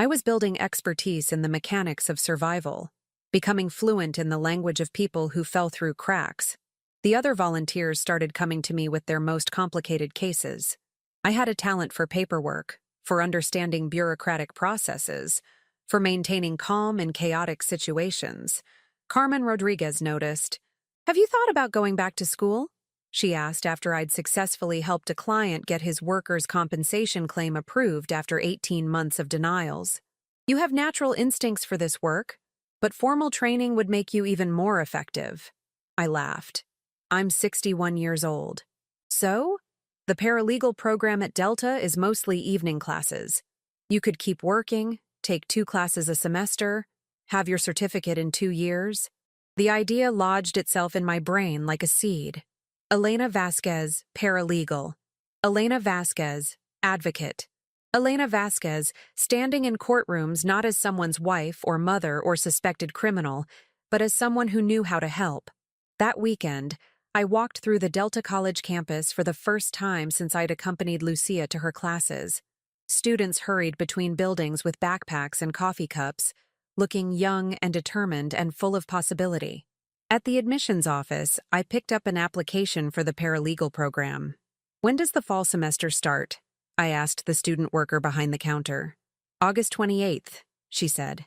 I was building expertise in the mechanics of survival, becoming fluent in the language of people who fell through cracks. The other volunteers started coming to me with their most complicated cases. I had a talent for paperwork, for understanding bureaucratic processes, for maintaining calm in chaotic situations. Carmen Rodriguez noticed. "Have you thought about going back to school?" she asked after I'd successfully helped a client get his workers' compensation claim approved after 18 months of denials. "You have natural instincts for this work, but formal training would make you even more effective." I laughed. "I'm 61 years old." "So?" The paralegal program at Delta is mostly evening classes. You could keep working, take 2 classes a semester, have your certificate in 2 years. The idea lodged itself in my brain like a seed. Elena Vasquez, paralegal. Elena Vasquez, advocate. Elena Vasquez, standing in courtrooms not as someone's wife or mother or suspected criminal, but as someone who knew how to help. That weekend, I walked through the Delta College campus for the first time since I'd accompanied Lucia to her classes. Students hurried between buildings with backpacks and coffee cups, looking young and determined and full of possibility. At the admissions office, I picked up an application for the paralegal program. "When does the fall semester start?" I asked the student worker behind the counter. "August 28th, she said.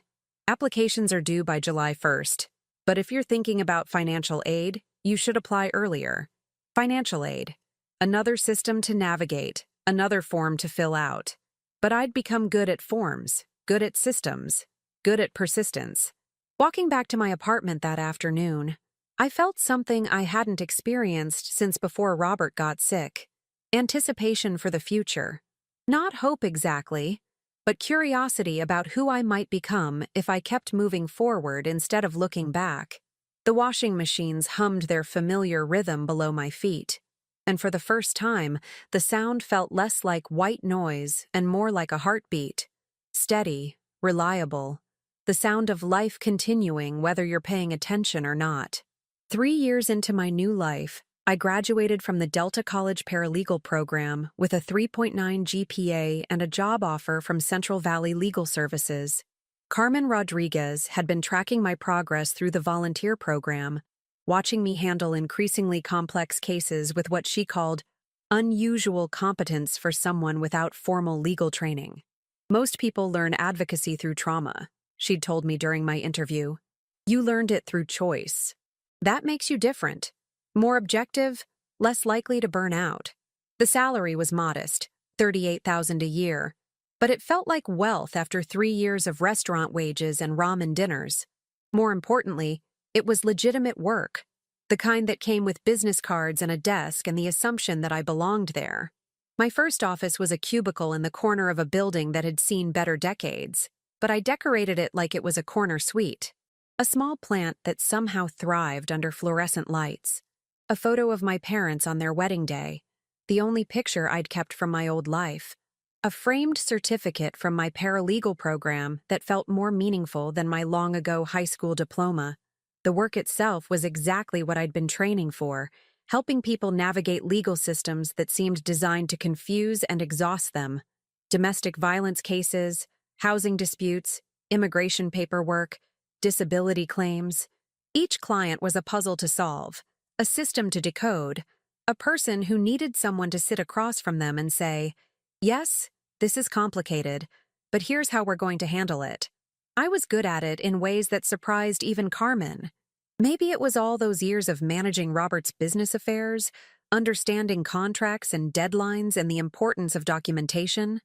"Applications are due by July 1st, but if you're thinking about financial aid, you should apply earlier." Financial aid. Another system to navigate, another form to fill out. But I'd become good at forms, good at systems, good at persistence. Walking back to my apartment that afternoon, I felt something I hadn't experienced since before Robert got sick. Anticipation for the future. Not hope exactly, but curiosity about who I might become if I kept moving forward instead of looking back. The washing machines hummed their familiar rhythm below my feet, and for the first time, the sound felt less like white noise and more like a heartbeat. Steady, reliable. The sound of life continuing whether you're paying attention or not. 3 years into my new life, I graduated from the Delta College Paralegal program with a 3.9 GPA and a job offer from Central Valley Legal Services. Carmen Rodriguez had been tracking my progress through the volunteer program, watching me handle increasingly complex cases with what she called unusual competence for someone without formal legal training. "Most people learn advocacy through trauma," she'd told me during my interview. "You learned it through choice. That makes you different. More objective, less likely to burn out." The salary was modest, $38,000 a year, but it felt like wealth after 3 years of restaurant wages and ramen dinners. More importantly, it was legitimate work, the kind that came with business cards and a desk and the assumption that I belonged there. My first office was a cubicle in the corner of a building that had seen better decades, but I decorated it like it was a corner suite. A small plant that somehow thrived under fluorescent lights. A photo of my parents on their wedding day, the only picture I'd kept from my old life. A framed certificate from my paralegal program that felt more meaningful than my long-ago high school diploma. The work itself was exactly what I'd been training for, helping people navigate legal systems that seemed designed to confuse and exhaust them. Domestic violence cases, housing disputes, immigration paperwork, disability claims. Each client was a puzzle to solve, a system to decode, a person who needed someone to sit across from them and say, "Yes, this is complicated, but here's how we're going to handle it." I was good at it in ways that surprised even Carmen. Maybe it was all those years of managing Robert's business affairs, understanding contracts and deadlines and the importance of documentation.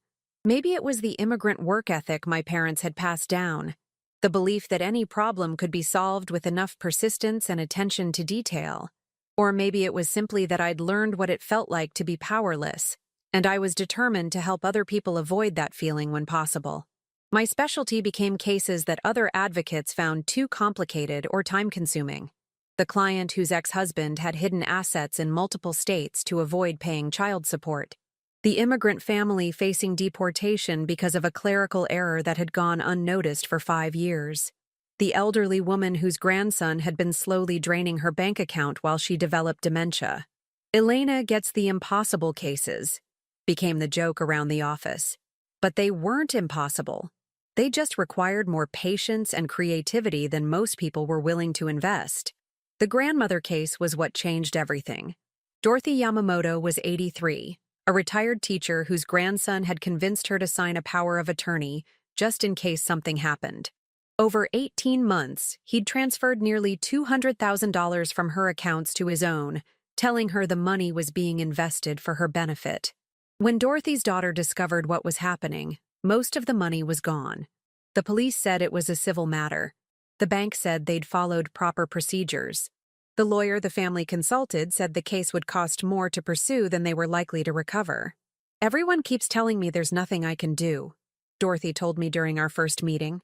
Maybe it was the immigrant work ethic my parents had passed down, the belief that any problem could be solved with enough persistence and attention to detail. Or maybe it was simply that I'd learned what it felt like to be powerless, and I was determined to help other people avoid that feeling when possible. My specialty became cases that other advocates found too complicated or time-consuming. The client whose ex-husband had hidden assets in multiple states to avoid paying child support. The immigrant family facing deportation because of a clerical error that had gone unnoticed for 5 years. The elderly woman whose grandson had been slowly draining her bank account while she developed dementia. "Elena gets the impossible cases," became the joke around the office. But they weren't impossible. They just required more patience and creativity than most people were willing to invest. The grandmother case was what changed everything. Dorothy Yamamoto was 83, a retired teacher whose grandson had convinced her to sign a power of attorney just in case something happened. Over 18 months, he'd transferred nearly $200,000 from her accounts to his own, telling her the money was being invested for her benefit. When Dorothy's daughter discovered what was happening, most of the money was gone. The police said it was a civil matter. The bank said they'd followed proper procedures. The lawyer the family consulted said the case would cost more to pursue than they were likely to recover. "Everyone keeps telling me there's nothing I can do," Dorothy told me during our first meeting,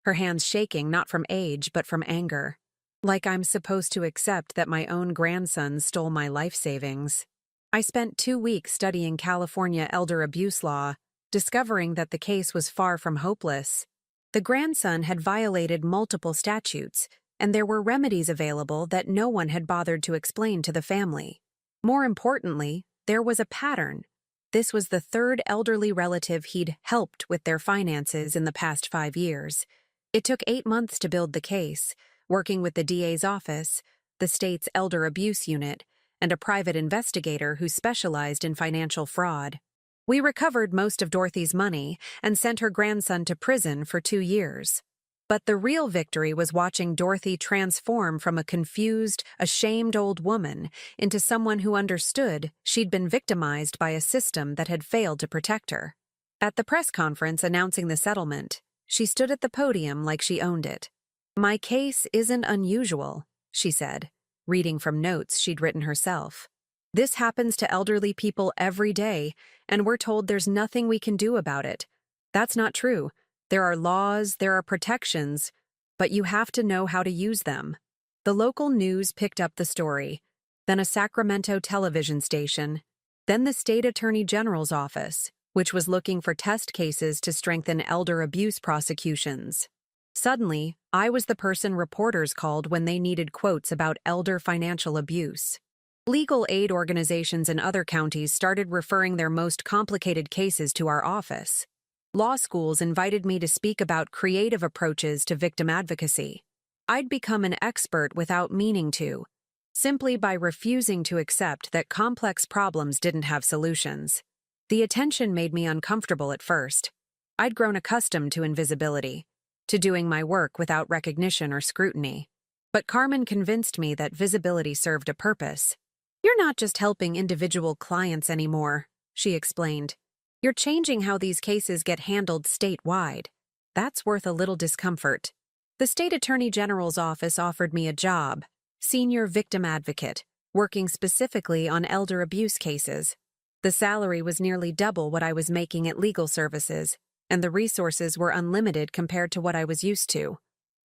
her hands shaking not from age but from anger. Like I'm supposed to accept that my own grandson stole my life savings. I spent 2 weeks studying California elder abuse law, discovering that the case was far from hopeless. The grandson had violated multiple statutes, and there were remedies available that no one had bothered to explain to the family. More importantly, there was a pattern. This was the third elderly relative he'd helped with their finances in the past 5 years. It took 8 months to build the case, working with the DA's office, the state's elder abuse unit, and a private investigator who specialized in financial fraud. We recovered most of Dorothy's money and sent her grandson to prison for 2 years. But the real victory was watching Dorothy transform from a confused, ashamed old woman into someone who understood she'd been victimized by a system that had failed to protect her. At the press conference announcing the settlement, she stood at the podium like she owned it. "My case isn't unusual," she said, reading from notes she'd written herself. "This happens to elderly people every day, and we're told there's nothing we can do about it. That's not true. There are laws, there are protections, but you have to know how to use them." The local news picked up the story, then a Sacramento television station, then the state attorney general's office, which was looking for test cases to strengthen elder abuse prosecutions. Suddenly, I was the person reporters called when they needed quotes about elder financial abuse. Legal aid organizations in other counties started referring their most complicated cases to our office. Law schools invited me to speak about creative approaches to victim advocacy. I'd become an expert without meaning to, simply by refusing to accept that complex problems didn't have solutions. The attention made me uncomfortable at first. I'd grown accustomed to invisibility, to doing my work without recognition or scrutiny. But Carmen convinced me that visibility served a purpose. "You're not just helping individual clients anymore," she explained. "You're changing how these cases get handled statewide. That's worth a little discomfort." The state attorney general's office offered me a job, senior victim advocate, working specifically on elder abuse cases. The salary was nearly double what I was making at legal services, and the resources were unlimited compared to what I was used to.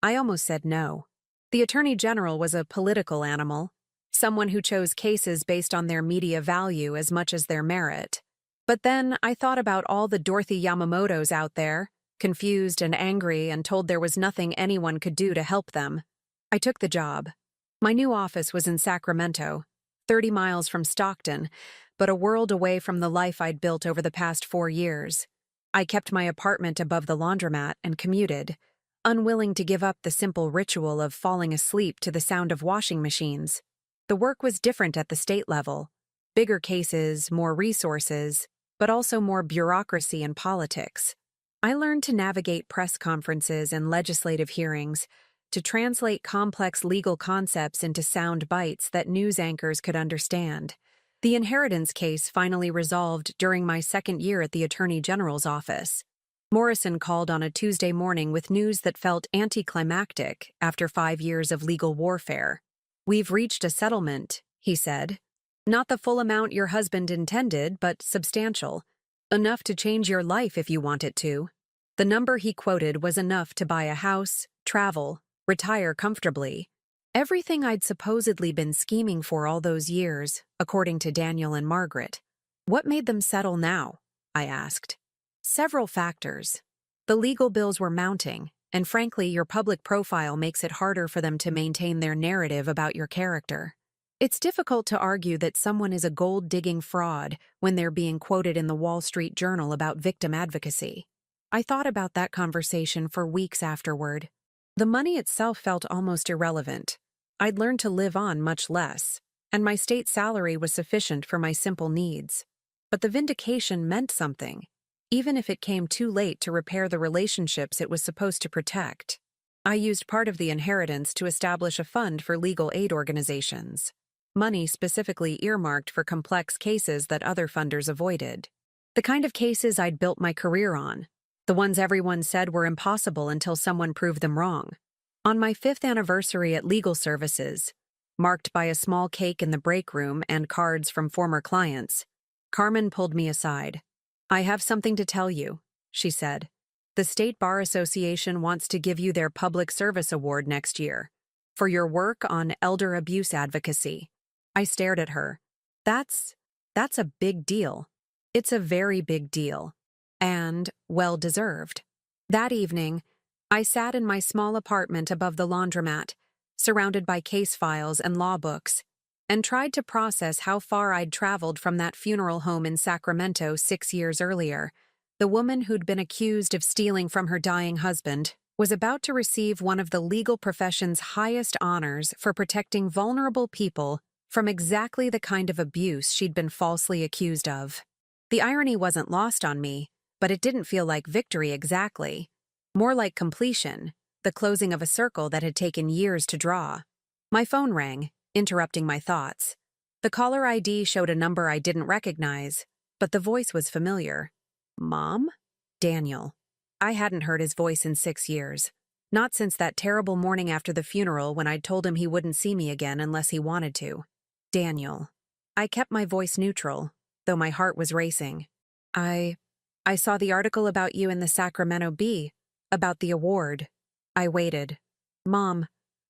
I almost said no. The attorney general was a political animal, someone who chose cases based on their media value as much as their merit. But then I thought about all the Dorothy Yamamotos out there, confused and angry and told there was nothing anyone could do to help them. I took the job. My new office was in Sacramento, 30 miles from Stockton, but a world away from the life I'd built over the past 4 years. I kept my apartment above the laundromat and commuted, unwilling to give up the simple ritual of falling asleep to the sound of washing machines. The work was different at the state level. Bigger cases, more resources, but also more bureaucracy and politics. I learned to navigate press conferences and legislative hearings, to translate complex legal concepts into sound bites that news anchors could understand. The inheritance case finally resolved during my second year at the Attorney General's office. Morrison called on a Tuesday morning with news that felt anticlimactic after 5 years of legal warfare. "We've reached a settlement," he said. "Not the full amount your husband intended, but substantial. Enough to change your life if you want it to." The number he quoted was enough to buy a house, travel, retire comfortably. Everything I'd supposedly been scheming for all those years, according to Daniel and Margaret. "What made them settle now?" I asked. "Several factors. The legal bills were mounting, and frankly, your public profile makes it harder for them to maintain their narrative about your character. It's difficult to argue that someone is a gold-digging fraud when they're being quoted in the Wall Street Journal about victim advocacy." I thought about that conversation for weeks afterward. The money itself felt almost irrelevant. I'd learned to live on much less, and my state salary was sufficient for my simple needs. But the vindication meant something, even if it came too late to repair the relationships it was supposed to protect. I used part of the inheritance to establish a fund for legal aid organizations, money specifically earmarked for complex cases that other funders avoided. The kind of cases I'd built my career on, the ones everyone said were impossible until someone proved them wrong. On my 5th anniversary at Legal Services, marked by a small cake in the break room and cards from former clients. Carmen pulled me aside. "I have something to tell you," she said. "The State Bar Association wants to give you their Public Service Award next year for your work on elder abuse advocacy." I stared at her. That's a big deal. It's a very big deal. And well-deserved. That evening, I sat in my small apartment above the laundromat, surrounded by case files and law books, and tried to process how far I'd traveled from that funeral home in Sacramento 6 years earlier. The woman who'd been accused of stealing from her dying husband was about to receive one of the legal profession's highest honors for protecting vulnerable people from exactly the kind of abuse she'd been falsely accused of. The irony wasn't lost on me, but it didn't feel like victory exactly. More like completion, the closing of a circle that had taken years to draw. My phone rang, interrupting my thoughts. The caller ID showed a number I didn't recognize, but the voice was familiar. Mom? Daniel. I hadn't heard his voice in 6 years. Not since that terrible morning after the funeral when I'd told him he wouldn't see me again unless he wanted to. Daniel. I kept my voice neutral, though my heart was racing. I saw the article about you in the Sacramento Bee, about the award. I waited. Mom,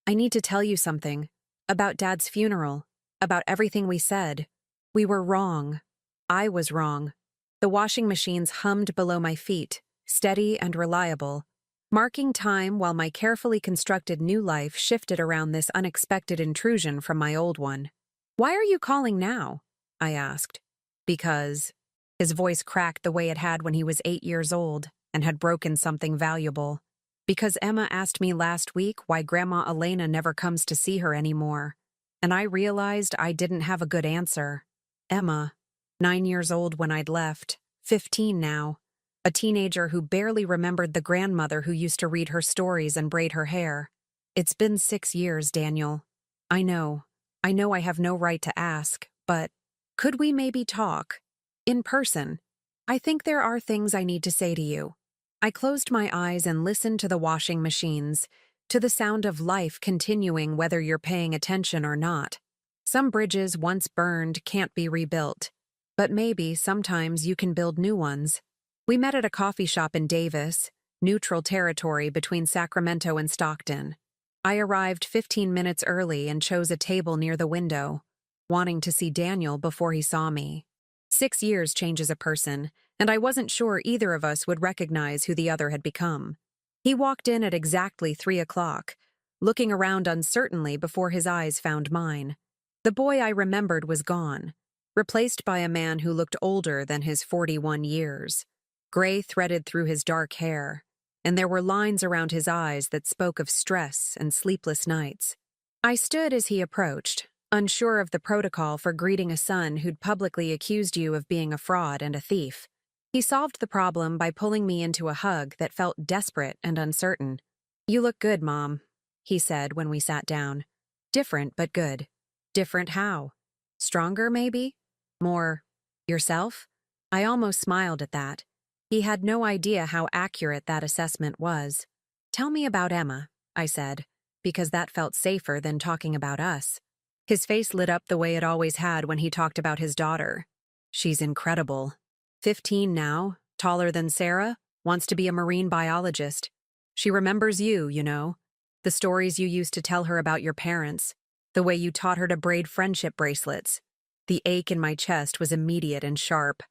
I need to tell you something. About Dad's funeral. About everything we said. We were wrong. I was wrong. The washing machines hummed below my feet, steady and reliable, marking time while my carefully constructed new life shifted around this unexpected intrusion from my old one. "Why are you calling now?" I asked. "Because..." His voice cracked the way it had when he was 8 years old and had broken something valuable. "Because Emma asked me last week why Grandma Elena never comes to see her anymore, and I realized I didn't have a good answer. Emma, 9 years old when I'd left, 15 now, a teenager who barely remembered the grandmother who used to read her stories and braid her hair. It's been 6 years, Daniel. I know I have no right to ask, but could we maybe talk? In person. I think there are things I need to say to you." I closed my eyes and listened to the washing machines, to the sound of life continuing whether you're paying attention or not. Some bridges once burned can't be rebuilt, but maybe sometimes you can build new ones. We met at a coffee shop in Davis, neutral territory between Sacramento and Stockton. I arrived 15 minutes early and chose a table near the window, wanting to see Daniel before he saw me. 6 years changes a person, and I wasn't sure either of us would recognize who the other had become. He walked in at exactly 3 o'clock, looking around uncertainly before his eyes found mine. The boy I remembered was gone, replaced by a man who looked older than his 41 years. Gray threaded through his dark hair, and there were lines around his eyes that spoke of stress and sleepless nights. I stood as he approached, unsure of the protocol for greeting a son who'd publicly accused you of being a fraud and a thief. He solved the problem by pulling me into a hug that felt desperate and uncertain. "You look good, Mom," he said when we sat down. "Different, but good." "Different how? Stronger, maybe? More yourself?" I almost smiled at that. He had no idea how accurate that assessment was. "Tell me about Emma," I said, because that felt safer than talking about us. His face lit up the way it always had when he talked about his daughter. "She's incredible. 15 now, taller than Sarah, wants to be a marine biologist. She remembers you, you know. The stories you used to tell her about your parents, the way you taught her to braid friendship bracelets." The ache in my chest was immediate and sharp.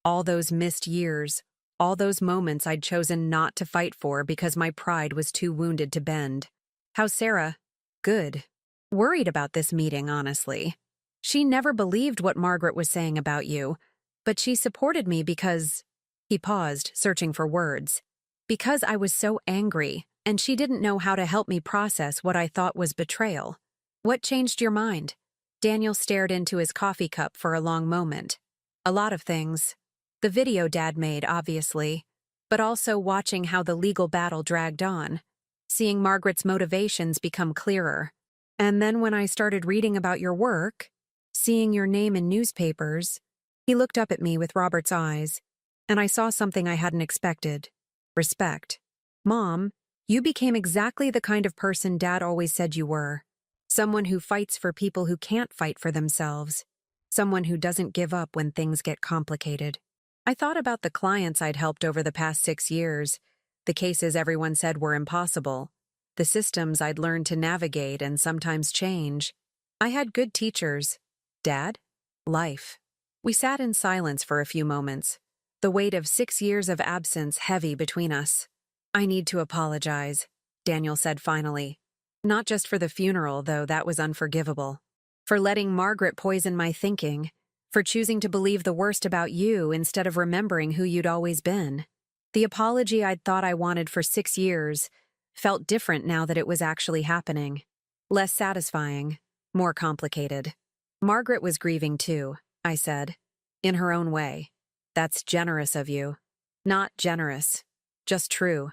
All those missed years, all those moments I'd chosen not to fight for because my pride was too wounded to bend. "How's Sarah?" "Good. Worried about this meeting, honestly. She never believed what Margaret was saying about you, but she supported me because..." He paused, searching for words. "Because I was so angry, and she didn't know how to help me process what I thought was betrayal." "What changed your mind?" Daniel stared into his coffee cup for a long moment. "A lot of things. The video Dad made, obviously, but also watching how the legal battle dragged on, seeing Margaret's motivations become clearer. And then when I started reading about your work, seeing your name in newspapers..." He looked up at me with Robert's eyes, and I saw something I hadn't expected. Respect. "Mom, you became exactly the kind of person Dad always said you were. Someone who fights for people who can't fight for themselves. Someone who doesn't give up when things get complicated. I thought about the clients I'd helped over the past 6 years, the cases everyone said were impossible, the systems I'd learned to navigate and sometimes change. I had good teachers. Dad? Life. We sat in silence for a few moments, the weight of 6 years of absence heavy between us. I need to apologize, Daniel said finally. Not just for the funeral, though that was unforgivable. For letting Margaret poison my thinking. For choosing to believe the worst about you instead of remembering who you'd always been. The apology I'd thought I wanted for 6 years felt different now that it was actually happening. Less satisfying, more complicated. Margaret was grieving too, I said. In her own way. That's generous of you. Not generous. Just true.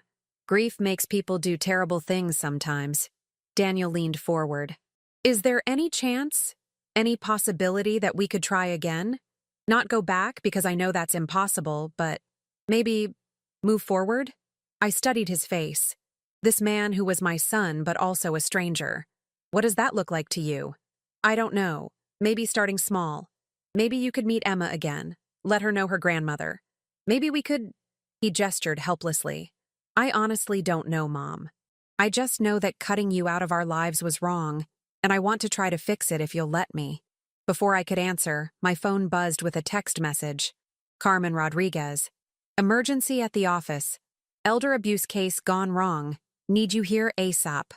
Grief makes people do terrible things sometimes. Daniel leaned forward. Is there any chance, any possibility that we could try again? Not go back because I know that's impossible, but maybe move forward? I studied his face. This man who was my son but also a stranger. What does that look like to you? I don't know. Maybe starting small. Maybe you could meet Emma again. Let her know her grandmother. Maybe we could... He gestured helplessly. I honestly don't know, Mom. I just know that cutting you out of our lives was wrong, and I want to try to fix it if you'll let me. Before I could answer, my phone buzzed with a text message. Carmen Rodriguez. Emergency at the office. Elder abuse case gone wrong. Need you here ASAP.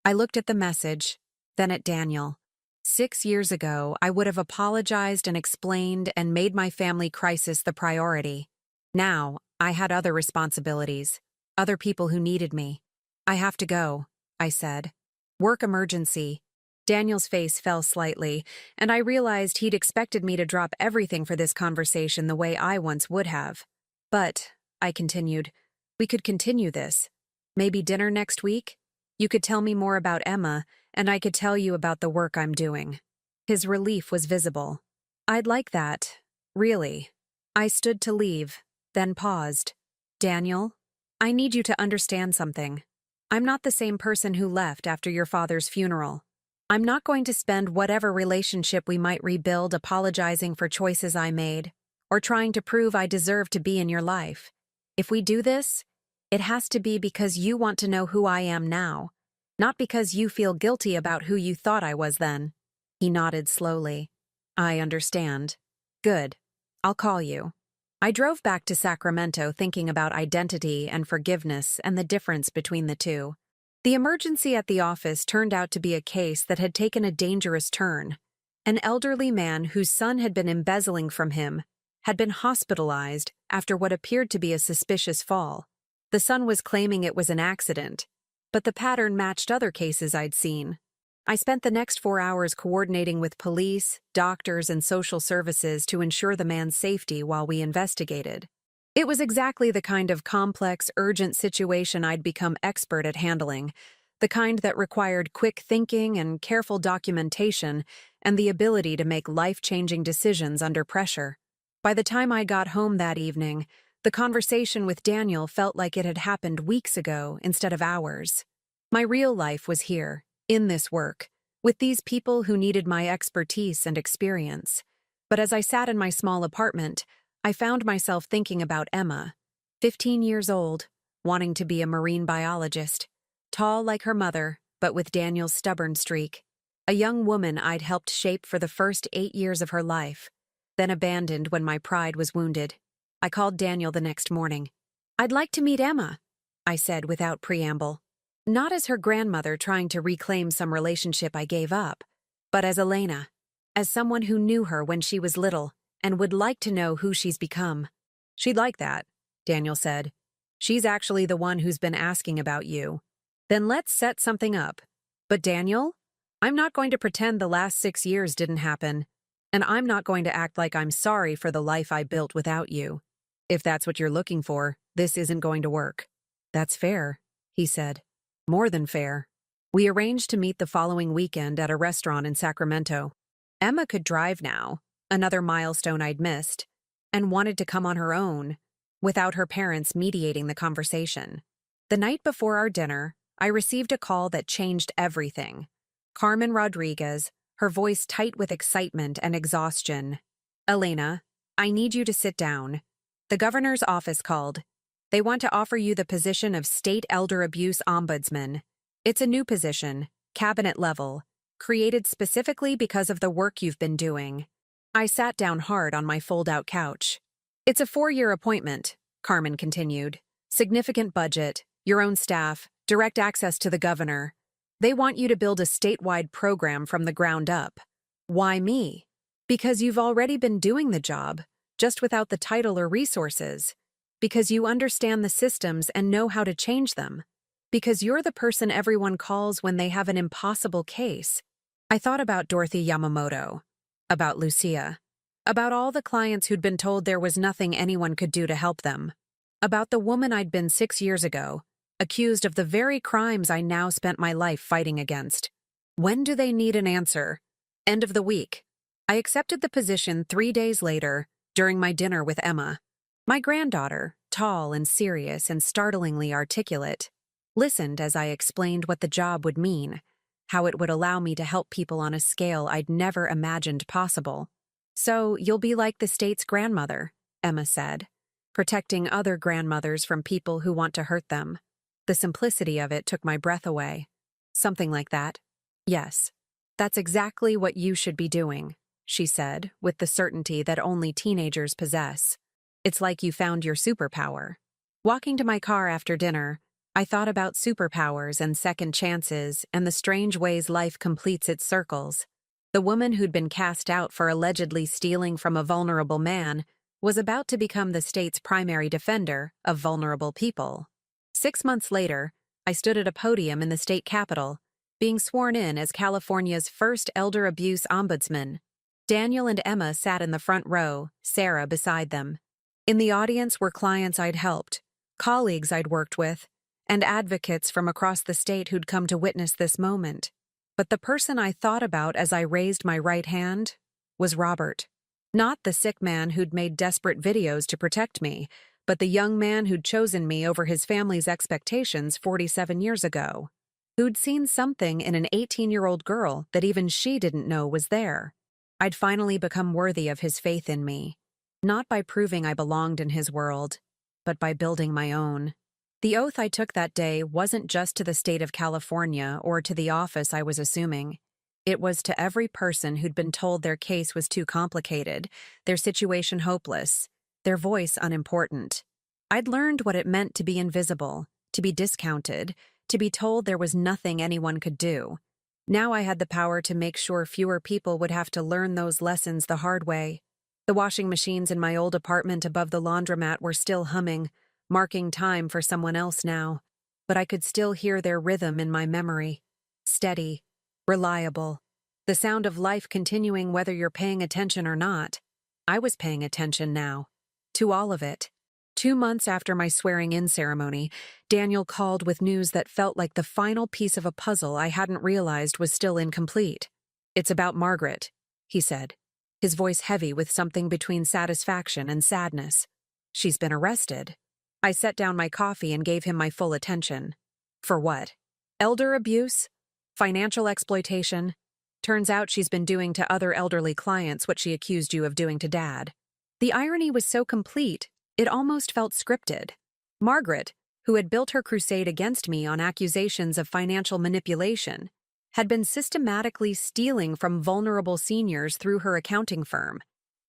I looked at the message, then at Daniel. 6 years ago, I would have apologized and explained and made my family crisis the priority. Now, I had other responsibilities, other people who needed me. I have to go, I said. Work emergency. Daniel's face fell slightly, and I realized he'd expected me to drop everything for this conversation the way I once would have. But, I continued, we could continue this. Maybe dinner next week? You could tell me more about Emma, and I could tell you about the work I'm doing. His relief was visible. I'd like that. Really. I stood to leave, then paused. Daniel, I need you to understand something. I'm not the same person who left after your father's funeral. I'm not going to spend whatever relationship we might rebuild apologizing for choices I made, or trying to prove I deserve to be in your life. If we do this, it has to be because you want to know who I am now, not because you feel guilty about who you thought I was then. He nodded slowly. I understand. Good. I'll call you. I drove back to Sacramento thinking about identity and forgiveness and the difference between the two. The emergency at the office turned out to be a case that had taken a dangerous turn. An elderly man whose son had been embezzling from him had been hospitalized after what appeared to be a suspicious fall. The son was claiming it was an accident, but the pattern matched other cases I'd seen. I spent the next 4 hours coordinating with police, doctors, and social services to ensure the man's safety while we investigated. It was exactly the kind of complex, urgent situation I'd become expert at handling, the kind that required quick thinking and careful documentation and the ability to make life-changing decisions under pressure. By the time I got home that evening, the conversation with Daniel felt like it had happened weeks ago instead of hours. My real life was here, in this work, with these people who needed my expertise and experience. But as I sat in my small apartment, I found myself thinking about Emma, 15 years old, wanting to be a marine biologist, tall like her mother, but with Daniel's stubborn streak. A young woman I'd helped shape for the first 8 years of her life, then abandoned when my pride was wounded. I called Daniel the next morning. I'd like to meet Emma, I said without preamble. Not as her grandmother trying to reclaim some relationship I gave up, but as Elena, as someone who knew her when she was little and would like to know who she's become. She'd like that, Daniel said. She's actually the one who's been asking about you. Then let's set something up. But Daniel, I'm not going to pretend the last 6 years didn't happen, and I'm not going to act like I'm sorry for the life I built without you. If that's what you're looking for, this isn't going to work. That's fair, he said. More than fair. We arranged to meet the following weekend at a restaurant in Sacramento. Emma could drive now, another milestone I'd missed, and wanted to come on her own, without her parents mediating the conversation. The night before our dinner, I received a call that changed everything. Carmen Rodriguez, her voice tight with excitement and exhaustion. "Elena, I need you to sit down. The governor's office called. They want to offer you the position of State Elder Abuse Ombudsman. It's a new position, cabinet level, created specifically because of the work you've been doing." I sat down hard on my fold-out couch. "It's a 4-year appointment," Carmen continued. "Significant budget, your own staff, direct access to the governor. They want you to build a statewide program from the ground up." "Why me?" "Because you've already been doing the job, just without the title or resources. Because you understand the systems and know how to change them. Because you're the person everyone calls when they have an impossible case." I thought about Dorothy Yamamoto, about Lucia, about all the clients who'd been told there was nothing anyone could do to help them, about the woman I'd been 6 years ago, accused of the very crimes I now spent my life fighting against. When do they need an answer? End of the week. I accepted the position 3 days later, during my dinner with Emma. My granddaughter, tall and serious and startlingly articulate, listened as I explained what the job would mean, how it would allow me to help people on a scale I'd never imagined possible. "So you'll be like the state's grandmother," Emma said, "protecting other grandmothers from people who want to hurt them." The simplicity of it took my breath away. "Something like that. Yes. That's exactly what you should be doing," she said, with the certainty that only teenagers possess. "It's like you found your superpower." Walking to my car after dinner, I thought about superpowers and second chances and the strange ways life completes its circles. The woman who'd been cast out for allegedly stealing from a vulnerable man was about to become the state's primary defender of vulnerable people. 6 months later, I stood at a podium in the state capitol, being sworn in as California's first elder abuse ombudsman. Daniel and Emma sat in the front row, Sarah beside them. In the audience were clients I'd helped, colleagues I'd worked with, and advocates from across the state who'd come to witness this moment. But the person I thought about as I raised my right hand was Robert. Not the sick man who'd made desperate videos to protect me, but the young man who'd chosen me over his family's expectations 47 years ago. Who'd seen something in an 18-year-old girl that even she didn't know was there. I'd finally become worthy of his faith in me, not by proving I belonged in his world, but by building my own. The oath I took that day wasn't just to the state of California or to the office I was assuming. It was to every person who'd been told their case was too complicated, their situation hopeless, their voice unimportant. I'd learned what it meant to be invisible, to be discounted, to be told there was nothing anyone could do. Now I had the power to make sure fewer people would have to learn those lessons the hard way. The washing machines in my old apartment above the laundromat were still humming, marking time for someone else now, but I could still hear their rhythm in my memory. Steady, reliable, the sound of life continuing whether you're paying attention or not. I was paying attention now, to all of it. 2 months after my swearing-in ceremony, Daniel called with news that felt like the final piece of a puzzle I hadn't realized was still incomplete. "It's about Margaret," he said, his voice heavy with something between satisfaction and sadness. "She's been arrested." I set down my coffee and gave him my full attention. "For what? Elder abuse? Financial exploitation? Turns out she's been doing to other elderly clients what she accused you of doing to Dad." The irony was so complete, it almost felt scripted. Margaret, who had built her crusade against me on accusations of financial manipulation, had been systematically stealing from vulnerable seniors through her accounting firm.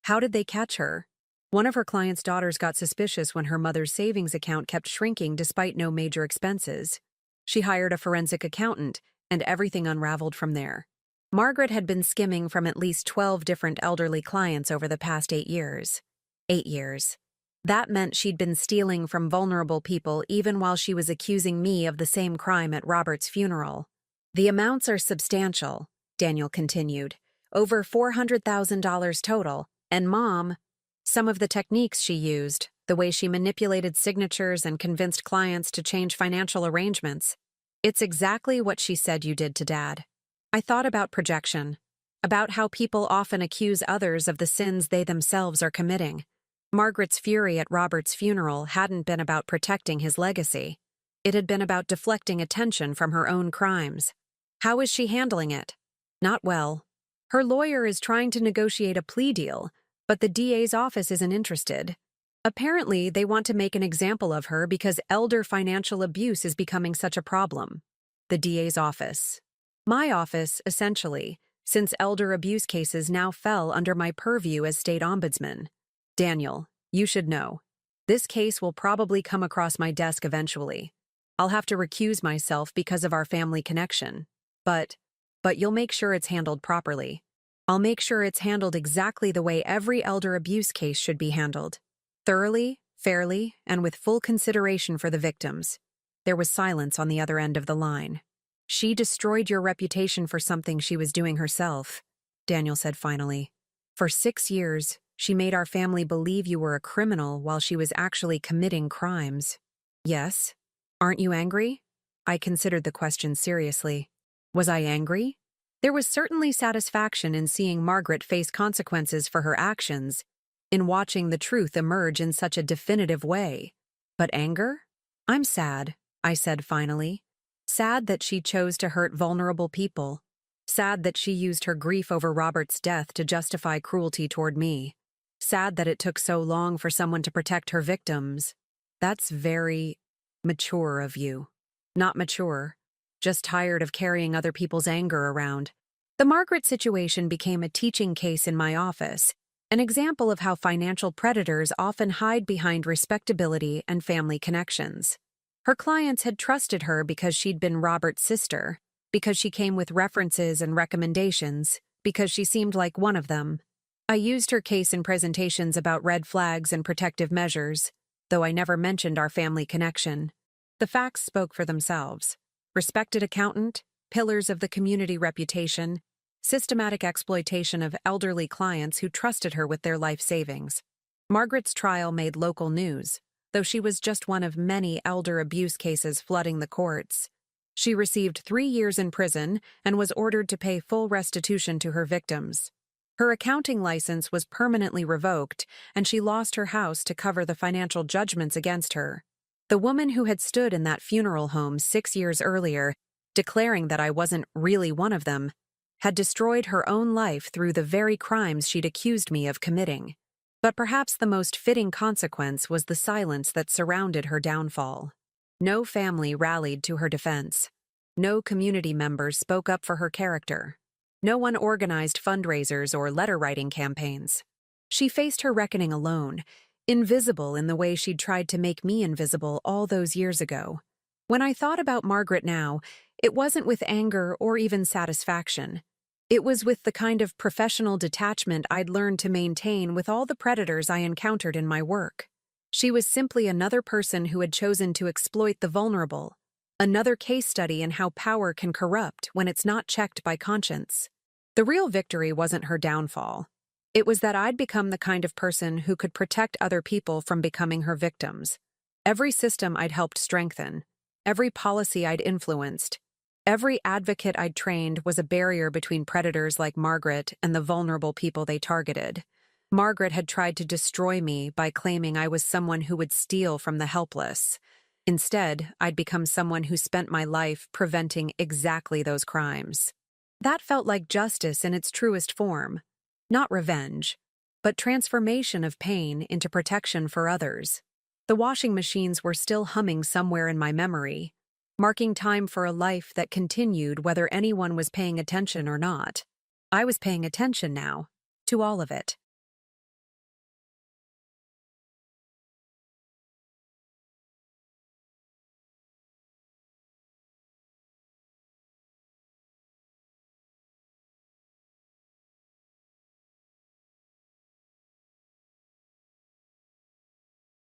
How did they catch her? One of her clients' daughters got suspicious when her mother's savings account kept shrinking despite no major expenses. She hired a forensic accountant, and everything unraveled from there. Margaret had been skimming from at least 12 different elderly clients over the past 8 years. 8 years. That meant she'd been stealing from vulnerable people even while she was accusing me of the same crime at Robert's funeral. "The amounts are substantial," Daniel continued. "Over $400,000 total, and Mom, some of the techniques she used, the way she manipulated signatures and convinced clients to change financial arrangements. It's exactly what she said you did to Dad." I thought about projection, about how people often accuse others of the sins they themselves are committing. Margaret's fury at Robert's funeral hadn't been about protecting his legacy. It had been about deflecting attention from her own crimes. How is she handling it? Not well. Her lawyer is trying to negotiate a plea deal, but the DA's office isn't interested. Apparently, they want to make an example of her because elder financial abuse is becoming such a problem. The DA's office. My office, essentially, since elder abuse cases now fell under my purview as state ombudsman. Daniel, you should know. This case will probably come across my desk eventually. I'll have to recuse myself because of our family connection. But you'll make sure it's handled properly. I'll make sure it's handled exactly the way every elder abuse case should be handled. Thoroughly, fairly, and with full consideration for the victims. There was silence on the other end of the line. She destroyed your reputation for something she was doing herself, Daniel said finally. For 6 years, she made our family believe you were a criminal while she was actually committing crimes. Yes? Aren't you angry? I considered the question seriously. Was I angry? There was certainly satisfaction in seeing Margaret face consequences for her actions, in watching the truth emerge in such a definitive way. But anger? I'm sad, I said finally. Sad that she chose to hurt vulnerable people. Sad that she used her grief over Robert's death to justify cruelty toward me. Sad that it took so long for someone to protect her victims. That's very mature of you. Not mature. Just tired of carrying other people's anger around. The Margaret situation became a teaching case in my office, an example of how financial predators often hide behind respectability and family connections. Her clients had trusted her because she'd been Robert's sister, because she came with references and recommendations, because she seemed like one of them. I used her case in presentations about red flags and protective measures, though I never mentioned our family connection. The facts spoke for themselves. Respected accountant, pillars of the community reputation, systematic exploitation of elderly clients who trusted her with their life savings. Margaret's trial made local news, though she was just one of many elder abuse cases flooding the courts. She received 3 years in prison and was ordered to pay full restitution to her victims. Her accounting license was permanently revoked, and she lost her house to cover the financial judgments against her. The woman who had stood in that funeral home 6 years earlier, declaring that I wasn't really one of them, had destroyed her own life through the very crimes she'd accused me of committing. But perhaps the most fitting consequence was the silence that surrounded her downfall. No family rallied to her defense. No community members spoke up for her character. No one organized fundraisers or letter-writing campaigns. She faced her reckoning alone, invisible in the way she'd tried to make me invisible all those years ago. When I thought about Margaret now, it wasn't with anger or even satisfaction. It was with the kind of professional detachment I'd learned to maintain with all the predators I encountered in my work. She was simply another person who had chosen to exploit the vulnerable, another case study in how power can corrupt when it's not checked by conscience. The real victory wasn't her downfall. It was that I'd become the kind of person who could protect other people from becoming her victims. Every system I'd helped strengthen, every policy I'd influenced, every advocate I'd trained was a barrier between predators like Margaret and the vulnerable people they targeted. Margaret had tried to destroy me by claiming I was someone who would steal from the helpless. Instead, I'd become someone who spent my life preventing exactly those crimes. That felt like justice in its truest form. Not revenge, but transformation of pain into protection for others. The washing machines were still humming somewhere in my memory, marking time for a life that continued whether anyone was paying attention or not. I was paying attention now, to all of it.